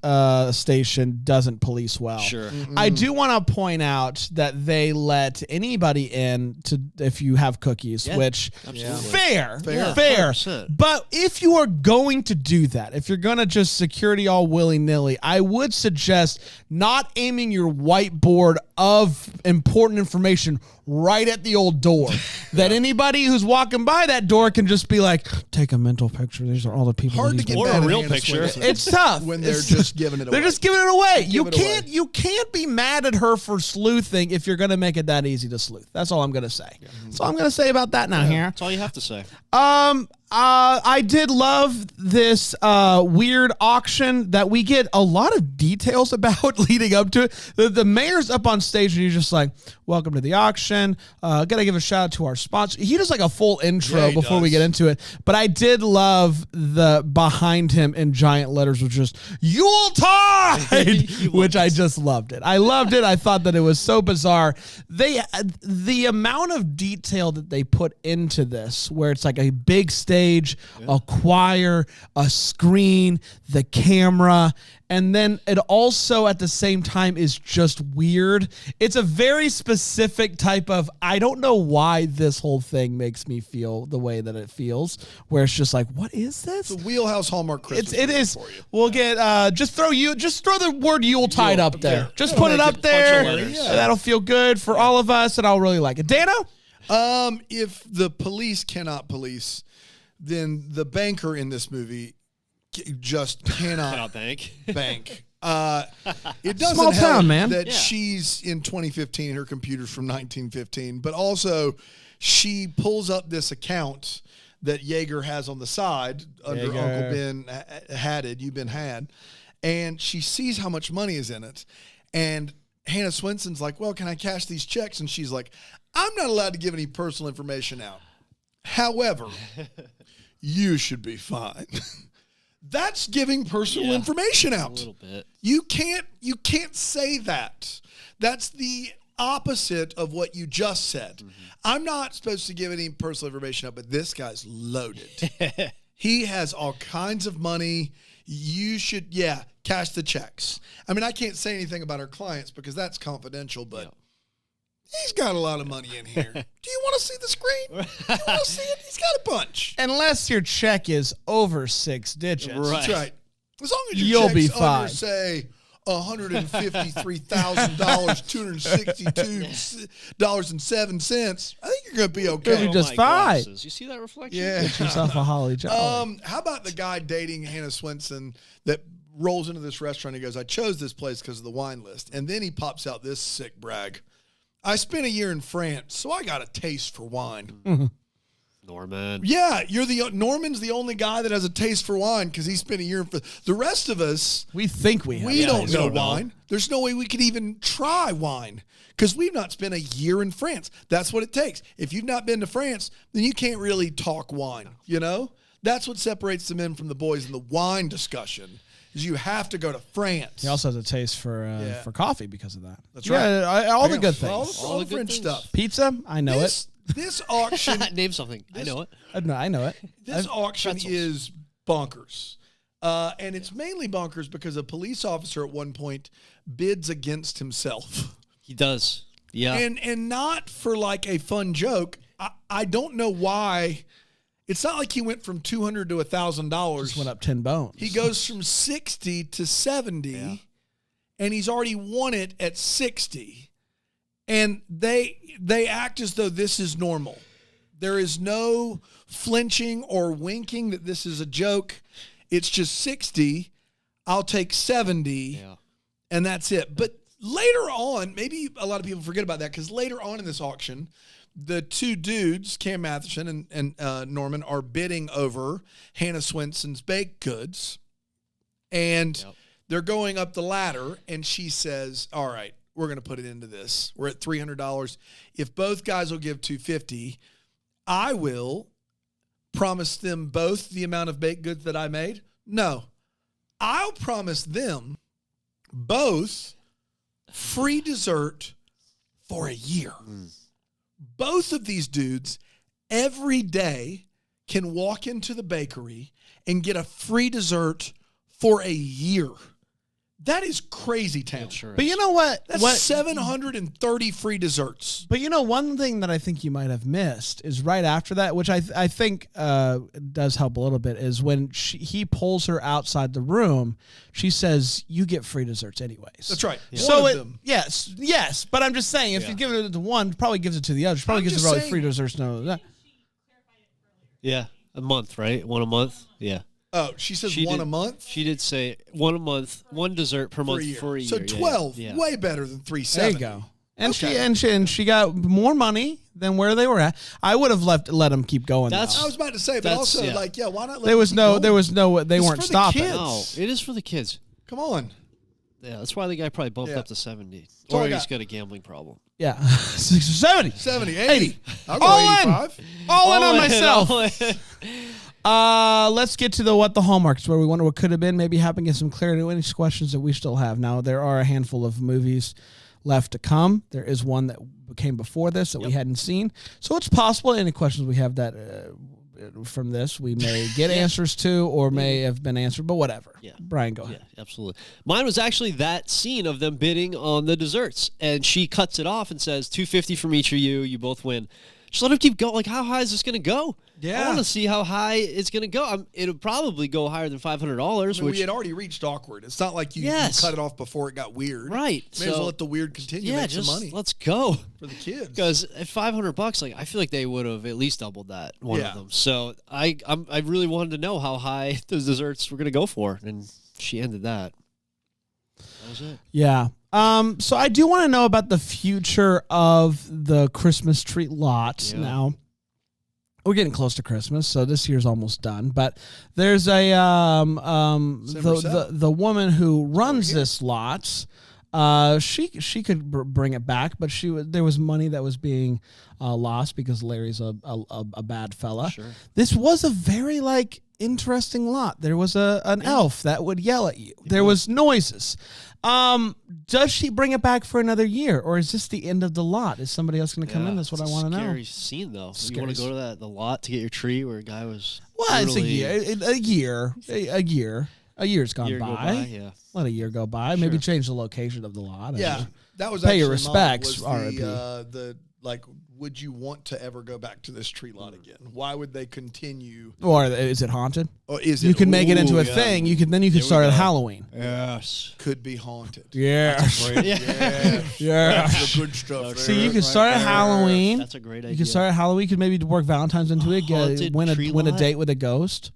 Speaker 1: station doesn't police well.
Speaker 2: Sure.
Speaker 1: I do want to point out that they let anybody in to if you have cookies, which fair.
Speaker 2: 100%.
Speaker 1: But if you are going to do that, if you're going to just security all willy-nilly, I would suggest not aiming your whiteboard of important information right at the old door. That anybody who's walking by that door can just be like, take a mental picture. These are all the people.
Speaker 3: Hard to get
Speaker 2: Or
Speaker 3: that
Speaker 2: a
Speaker 3: in
Speaker 2: real
Speaker 3: Hannah
Speaker 2: picture.
Speaker 3: Swenson
Speaker 1: It's tough
Speaker 3: when they're just giving it away.
Speaker 1: They're just giving it away.
Speaker 3: Give it away.
Speaker 1: You can't be mad at her for sleuthing if you're going to make it that easy to sleuth. That's all I'm going to say. That's all I'm going to say about that now here.
Speaker 2: That's all you have to say.
Speaker 1: I did love this weird auction that we get a lot of details about leading up to it. The mayor's up on stage and he's just like, welcome to the auction. Gotta give a shout out to our sponsor. He does like a full intro before we get into it. But I did love the behind him in giant letters was just Yuletide, which I just loved it. I loved it. I thought that it was so bizarre. The amount of detail that they put into this, where it's like a big stage, a choir, a screen, the camera, and then it also at the same time is just weird. It's a very specific type of, I don't know why this whole thing makes me feel the way that it feels, where it's just like, what is this?
Speaker 3: It's a Wheelhouse Hallmark Christmas
Speaker 1: It is.
Speaker 3: for you.
Speaker 1: We'll get just throw the word Yuletide up there. Just
Speaker 3: That'll
Speaker 1: put it
Speaker 3: make
Speaker 1: up
Speaker 3: it
Speaker 1: there.
Speaker 2: bunch of letters.
Speaker 1: That'll feel good for all of us, and I'll really like it. Dano?
Speaker 3: If the police cannot police, then the banker in this movie just cannot
Speaker 2: Bank.
Speaker 3: bank. It doesn't
Speaker 1: Small
Speaker 3: help
Speaker 1: town, man.
Speaker 3: that
Speaker 2: Yeah.
Speaker 3: she's in 2015, her computer's from 1915, but also she pulls up this account that Yeager has on the side under
Speaker 1: Yeager.
Speaker 3: Uncle Ben You've been had, and she sees how much money is in it, and Hannah Swenson's like, well, can I cash these checks? And she's like, I'm not allowed to give any personal information out. However, you should be fine. That's giving personal information out.
Speaker 2: A little bit.
Speaker 3: You can't say that. That's the opposite of what you just said.
Speaker 2: Mm-hmm.
Speaker 3: I'm not supposed to give any personal information out, but this guy's loaded. He has all kinds of money. You should, cash the checks. I mean, I can't say anything about our clients because that's confidential, but he's got a lot of money in here. Do you want to see the screen? Do you want to see it? He's got a bunch.
Speaker 1: Unless your check is over 6 digits.
Speaker 2: Right.
Speaker 3: That's right. As long as your
Speaker 1: You'll
Speaker 3: check's
Speaker 1: be
Speaker 3: under,
Speaker 1: fine.
Speaker 3: say, $153,000, $262.07. I think you're gonna be
Speaker 1: You'll
Speaker 3: okay.
Speaker 1: be just
Speaker 2: my
Speaker 1: fine.
Speaker 2: glasses. You see that reflection?
Speaker 3: Yeah.
Speaker 1: Get yourself a holly jolly.
Speaker 3: How about the guy dating Hannah Swenson that rolls into this restaurant? He goes, I chose this place because of the wine list. And then he pops out this sick brag. I spent a year in France, so I got a taste for wine.
Speaker 2: Norman.
Speaker 3: Yeah, Norman's the only guy that has a taste for wine because he spent a year in France. The rest of us,
Speaker 1: We think we have.
Speaker 3: we don't know
Speaker 2: don't know.
Speaker 3: wine. There's no way we could even try wine because we've not spent a year in France. That's what it takes. If you've not been to France, then you can't really talk wine, you know? That's what separates the men from the boys in the wine discussion is you have to go to France.
Speaker 1: He also has a taste for coffee because of that.
Speaker 3: That's right.
Speaker 1: All the good
Speaker 3: All
Speaker 1: things.
Speaker 3: the
Speaker 2: the good
Speaker 3: French
Speaker 2: things.
Speaker 3: stuff.
Speaker 1: Pizza, I know it.
Speaker 3: This auction
Speaker 2: Name something. I know it.
Speaker 1: I know it.
Speaker 3: This auction
Speaker 2: pretzels.
Speaker 3: is bonkers. And it's mainly bonkers because a police officer at one point bids against himself.
Speaker 2: He does. Yeah.
Speaker 3: And not for like a fun joke. I don't know why. It's not like he went from $200 to $1,000.
Speaker 1: Just went up 10 bones.
Speaker 3: He goes from 60 to 70, and he's already won it at 60. And they act as though this is normal. There is no flinching or winking that this is a joke. It's just 60. I'll take 70, and that's it. But later on, maybe a lot of people forget about that because later on in this auction, the two dudes, Cam Matheson and Norman, are bidding over Hannah Swenson's baked goods. And they're going up the ladder, and she says, all right, we're going to put it into this. We're at $300. If both guys will give $250, I will promise them both the amount of baked goods that I made. No, I'll promise them both free dessert for a year. Both of these dudes every day can walk into the bakery and get a free dessert for a year. That is crazy town.
Speaker 2: Sure
Speaker 1: But
Speaker 2: is.
Speaker 1: you know what?
Speaker 3: That's 730 free desserts.
Speaker 1: But you know, one thing that I think you might have missed is right after that, which I think does help a little bit, is when he pulls her outside the room, she says, you get free desserts anyways.
Speaker 3: That's right.
Speaker 1: So
Speaker 3: One of them.
Speaker 1: yes. But I'm just saying, if you give it to one, probably gives it to the other. She probably
Speaker 3: I'm
Speaker 1: gives
Speaker 3: just
Speaker 1: her probably
Speaker 3: saying-
Speaker 1: free desserts. No,
Speaker 2: Yeah. A month, right? One a month? Yeah.
Speaker 3: Oh, she says
Speaker 2: She
Speaker 3: one
Speaker 2: did-
Speaker 3: a month
Speaker 2: She did say one a month, one dessert per
Speaker 3: for
Speaker 2: month
Speaker 3: a year.
Speaker 2: for a year.
Speaker 3: So
Speaker 2: Yeah,
Speaker 3: 12,
Speaker 2: yeah.
Speaker 3: way better than
Speaker 1: there
Speaker 3: 370.
Speaker 1: you go. And
Speaker 3: Okay.
Speaker 1: she got more money than where they were at. I would have let them keep going.
Speaker 2: That's-
Speaker 3: I was about to say, but
Speaker 2: That's-
Speaker 3: also,
Speaker 2: yeah.
Speaker 3: like, yeah, why not let
Speaker 1: There was
Speaker 3: them
Speaker 1: no,
Speaker 3: keep
Speaker 1: there
Speaker 3: going?
Speaker 1: was no, they
Speaker 3: It's
Speaker 1: weren't
Speaker 3: for the
Speaker 1: stopping.
Speaker 3: kids.
Speaker 2: No, it is for the kids.
Speaker 3: Come on.
Speaker 2: Yeah, that's why the guy probably bumped
Speaker 3: Yeah.
Speaker 2: up to 70.
Speaker 3: all I
Speaker 2: Or he's
Speaker 3: got.
Speaker 2: got a gambling problem.
Speaker 1: Yeah, 70.
Speaker 3: 70, 80. I'll go
Speaker 1: All in.
Speaker 3: 85.
Speaker 1: All in on
Speaker 2: All in,
Speaker 1: myself.
Speaker 2: all in.
Speaker 1: Let's get to what the hallmarks, where we wonder what could have been. Maybe helping get some clarity to any questions that we still have. Now, there are a handful of movies left to come. There is one that came before this that we hadn't seen. So it's possible any questions we have that from this we may get answers to or may have been answered, but whatever.
Speaker 2: Yeah.
Speaker 1: Brian, go ahead.
Speaker 2: Yeah, absolutely. Mine was actually that scene of them bidding on the desserts, and she cuts it off and says, $250 from each of you. You both win. Just let him keep going. Like, how high is this going to go?
Speaker 3: Yeah.
Speaker 2: I want to see how high it's going to go. It'll probably go higher than $500,
Speaker 3: I mean,
Speaker 2: which
Speaker 3: we had already reached awkward. It's not like you
Speaker 2: Yes.
Speaker 3: cut it off before it got weird.
Speaker 2: Right.
Speaker 3: May as
Speaker 2: So-
Speaker 3: well let the weird continue.
Speaker 2: yeah,
Speaker 3: Make
Speaker 2: just
Speaker 3: some money
Speaker 2: let's go.
Speaker 3: for the kids.
Speaker 2: Because at $500, like I feel like they would have at least doubled that one
Speaker 3: Yeah.
Speaker 2: of them. So I really wanted to know how high those desserts were going to go for, and she ended that. That was it.
Speaker 1: Yeah. So I do want to know about the future of the Christmas tree lot.
Speaker 2: Yeah.
Speaker 1: Now, we're getting close to Christmas, so this year's almost done. But there's a the woman who runs this lot. She could bring it back, but there was money that was being lost because Larry's a bad fella.
Speaker 2: Sure.
Speaker 1: This was a very interesting lot. There was an elf that would yell at you. There was noises. Does she bring it back for another year, or is this the end of the lot? Is somebody else going to come in? That's what I
Speaker 2: It's a
Speaker 1: want to know.
Speaker 2: Scary scene though. You want to
Speaker 1: Scary.
Speaker 2: go to the lot to get your tree where a guy was.
Speaker 1: Well, it's a
Speaker 2: brutally-
Speaker 1: year. A year's gone
Speaker 2: Year
Speaker 1: by.
Speaker 2: go by, yeah.
Speaker 1: Let a year go by. Maybe change the location of the lot.
Speaker 3: Yeah, that was
Speaker 1: Pay your
Speaker 3: actually mine,
Speaker 1: respects,
Speaker 3: was
Speaker 1: R.I.P.
Speaker 3: the would you want to ever go back to this tree lot again? Why would they continue?
Speaker 1: Or is it haunted?
Speaker 3: Or is it?
Speaker 1: You can make it into a
Speaker 2: yeah.
Speaker 1: thing. You could start at Halloween.
Speaker 2: Yes.
Speaker 3: Could be haunted.
Speaker 1: Yeah.
Speaker 3: Yeah.
Speaker 1: Yeah.
Speaker 3: That's the good stuff.
Speaker 1: See, you can start at Halloween.
Speaker 2: That's a great idea.
Speaker 1: You can start at Halloween. You could maybe work Valentine's into it.
Speaker 2: Haunted
Speaker 1: Win
Speaker 2: tree
Speaker 1: a
Speaker 2: lot?
Speaker 1: date with a ghost.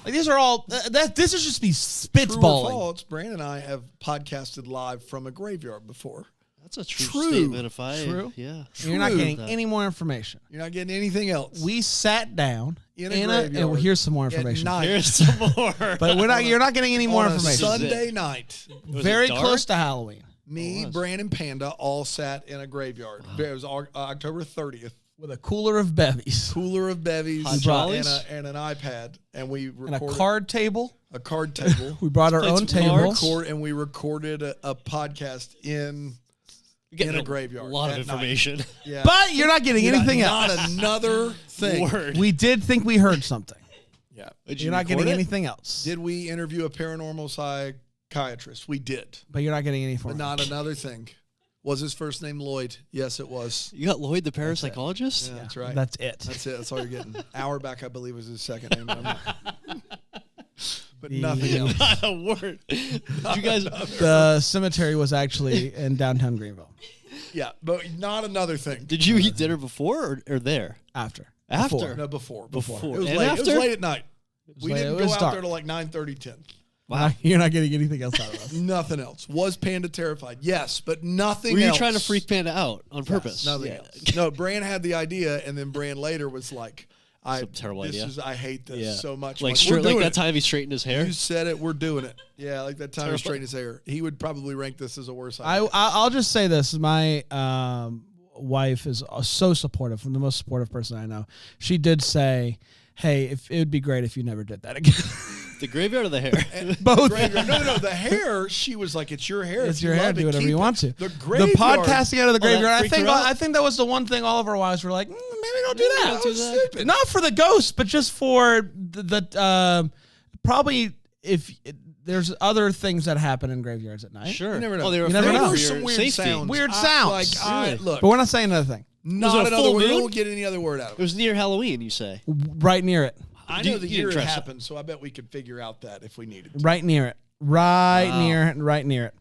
Speaker 1: Like these are all. This is just me
Speaker 3: True or
Speaker 1: spitballing.
Speaker 3: false, Brandon and I have podcasted live from a graveyard before.
Speaker 2: That's a true,
Speaker 3: True.
Speaker 2: statement. If I,
Speaker 1: True.
Speaker 2: yeah.
Speaker 1: You're not
Speaker 3: True.
Speaker 1: getting any more information.
Speaker 3: You're not getting anything else.
Speaker 1: We sat down
Speaker 3: In a
Speaker 1: and
Speaker 3: graveyard
Speaker 1: here's some more
Speaker 3: at
Speaker 1: information.
Speaker 3: night.
Speaker 2: Here's some more.
Speaker 1: But you're not getting any more
Speaker 3: on a
Speaker 1: information.
Speaker 3: Sunday night,
Speaker 2: Was
Speaker 1: Very
Speaker 2: it dark?
Speaker 1: close to Halloween.
Speaker 3: me, Brandon, Panda all sat in a graveyard. It was October 30th.
Speaker 1: With a cooler of bevies.
Speaker 3: Cooler of bevies
Speaker 2: Hot jollies?
Speaker 3: and an iPad, and we
Speaker 1: And
Speaker 3: recorded
Speaker 1: a card table.
Speaker 3: a card table.
Speaker 1: We brought our
Speaker 2: Played
Speaker 1: own
Speaker 2: some
Speaker 1: table.
Speaker 2: cards.
Speaker 3: And we recorded a podcast in
Speaker 2: Getting
Speaker 3: a graveyard
Speaker 2: A lot of
Speaker 3: at night.
Speaker 2: information.
Speaker 3: yeah.
Speaker 1: But you're not getting anything
Speaker 3: not
Speaker 1: else.
Speaker 3: another thing.
Speaker 2: Word.
Speaker 1: We did think we heard something.
Speaker 3: Yeah.
Speaker 2: Did
Speaker 1: You're not
Speaker 2: record
Speaker 1: getting
Speaker 2: it?
Speaker 1: anything else.
Speaker 3: Did we interview a paranormal psychiatrist? We did,
Speaker 1: But you're not getting any
Speaker 3: but
Speaker 1: information.
Speaker 3: not another thing. Was his first name Lloyd? Yes, it was.
Speaker 2: You got Lloyd, the parapsychologist?
Speaker 3: Yeah, that's right.
Speaker 1: That's it.
Speaker 3: That's it. That's all you're getting. Auerbach, I believe, was his second name. But nothing else.
Speaker 2: Not a word. Did you guys?
Speaker 1: The cemetery was actually in downtown Greenville.
Speaker 3: Yeah, but not another thing.
Speaker 2: Did you eat dinner before or there?
Speaker 1: After.
Speaker 2: After?
Speaker 1: Before.
Speaker 3: No, before.
Speaker 2: Before.
Speaker 3: It was
Speaker 2: And
Speaker 3: late. It
Speaker 2: after?
Speaker 3: was late at night. We
Speaker 1: late.
Speaker 3: didn't
Speaker 1: It
Speaker 3: go
Speaker 1: was
Speaker 3: out
Speaker 1: dark.
Speaker 3: there till like 9:30, 10.
Speaker 1: Wow. You're not getting anything else out of us.
Speaker 3: Nothing else. Was Panda terrified? Yes, but nothing
Speaker 2: Were you
Speaker 3: else.
Speaker 2: trying to freak Panda out on purpose?
Speaker 3: Nothing else. No, Bran had the idea, and then Bran later was like,
Speaker 2: Some terrible idea.
Speaker 3: I hate this
Speaker 2: Yeah.
Speaker 3: so much.
Speaker 2: Like,
Speaker 3: We're
Speaker 2: straight, like
Speaker 3: doing
Speaker 2: that
Speaker 3: it.
Speaker 2: time he straightened his hair.
Speaker 3: You said it. We're doing it. Yeah, like that time he
Speaker 2: Terrible.
Speaker 3: straightened his hair. He would probably rank this as a worse idea.
Speaker 1: I'll just say this. My wife is so supportive, the most supportive person I know. She did say, hey, if it would be great if you never did that again.
Speaker 2: The graveyard or the hair?
Speaker 1: Both.
Speaker 3: No. The hair. She was like, "It's your hair.
Speaker 1: It's
Speaker 3: If
Speaker 1: your
Speaker 3: you
Speaker 1: hair.
Speaker 3: love
Speaker 1: Do
Speaker 3: it,
Speaker 1: whatever
Speaker 3: keep
Speaker 1: you
Speaker 3: it."
Speaker 1: want to.
Speaker 3: The
Speaker 1: The
Speaker 3: graveyard.
Speaker 1: podcasting out of the graveyard. I
Speaker 2: freaked
Speaker 1: think
Speaker 2: her out?
Speaker 1: I think that was the one thing all of our wives were like, maybe don't do that.
Speaker 2: don't do that.
Speaker 3: Stupid.
Speaker 1: Not for the ghosts, but just for the probably if there's other things that happen in graveyards at night.
Speaker 2: Sure.
Speaker 3: You never know.
Speaker 2: Oh, they were
Speaker 1: You never
Speaker 2: afraid
Speaker 1: know.
Speaker 2: for
Speaker 3: There were
Speaker 2: your
Speaker 3: some weird
Speaker 2: safety.
Speaker 3: sounds.
Speaker 1: Weird sounds.
Speaker 3: Look,
Speaker 1: But we're not saying another thing.
Speaker 3: not
Speaker 2: Was it a
Speaker 3: another
Speaker 2: full
Speaker 3: word. We
Speaker 2: moon?
Speaker 3: won't get any other word out of
Speaker 2: It
Speaker 3: it.
Speaker 2: was near Halloween, you say.
Speaker 1: Right near it.
Speaker 3: I
Speaker 2: You-
Speaker 3: know the
Speaker 2: you
Speaker 3: year
Speaker 2: didn't
Speaker 3: it
Speaker 2: dress up.
Speaker 3: happened, so I bet we could figure out that if we needed to.
Speaker 1: Right near it. Right near it. Right near it.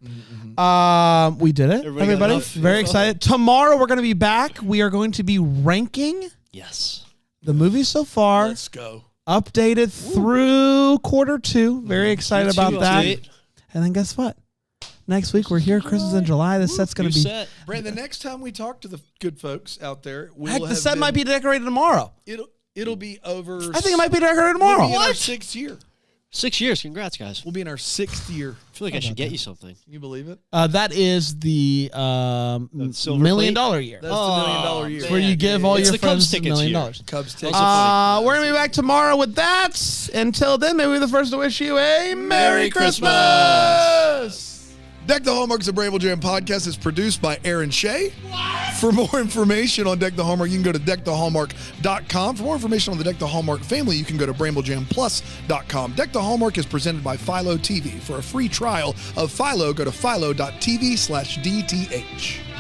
Speaker 1: We did it.
Speaker 2: Everybody got
Speaker 1: Everybody,
Speaker 2: enough
Speaker 1: very
Speaker 2: info?
Speaker 1: excited. Tomorrow we're going to be back. We are going to be ranking
Speaker 2: Yes.
Speaker 1: the movies so far,
Speaker 3: Let's go.
Speaker 1: updated through quarter two. Very excited about
Speaker 2: Q2
Speaker 1: that.
Speaker 2: update.
Speaker 1: And then guess what? Next week we're here. Christmas in July. This set's going
Speaker 2: New
Speaker 1: to be.
Speaker 2: set.
Speaker 3: Brand, the next time we talk to the good folks out there, we'll
Speaker 1: Heck, the
Speaker 3: have
Speaker 1: set
Speaker 3: been-
Speaker 1: might be decorated tomorrow.
Speaker 3: It'll be over.
Speaker 1: I think it might be decorated
Speaker 3: We'll
Speaker 1: tomorrow.
Speaker 3: be in our 6th year.
Speaker 2: 6 years. Congrats, guys.
Speaker 3: We'll be in our 6th year.
Speaker 2: I feel like I should get you something.
Speaker 3: Can you believe it?
Speaker 1: That is the
Speaker 2: silver
Speaker 1: $1 million
Speaker 2: plate?
Speaker 1: year.
Speaker 3: That's the $1 million year.
Speaker 1: It's where you give all
Speaker 2: It's
Speaker 1: your
Speaker 2: the Cubs
Speaker 1: friends $1
Speaker 2: tickets
Speaker 1: million.
Speaker 2: year.
Speaker 3: Cubs tickets.
Speaker 1: We're going to be back tomorrow with that. Until then, maybe we're the first to wish you a Merry Christmas.
Speaker 3: Deck the Hallmark is a Bramble Jam podcast. It's produced by Aaron Shea. For more information on Deck the Hallmark, you can go to deckthehallmark.com. For more information on the Deck the Hallmark family, you can go to bramblejamplus.com. Deck the Hallmark is presented by Philo TV. For a free trial of Philo, go to philo.tv/DTH.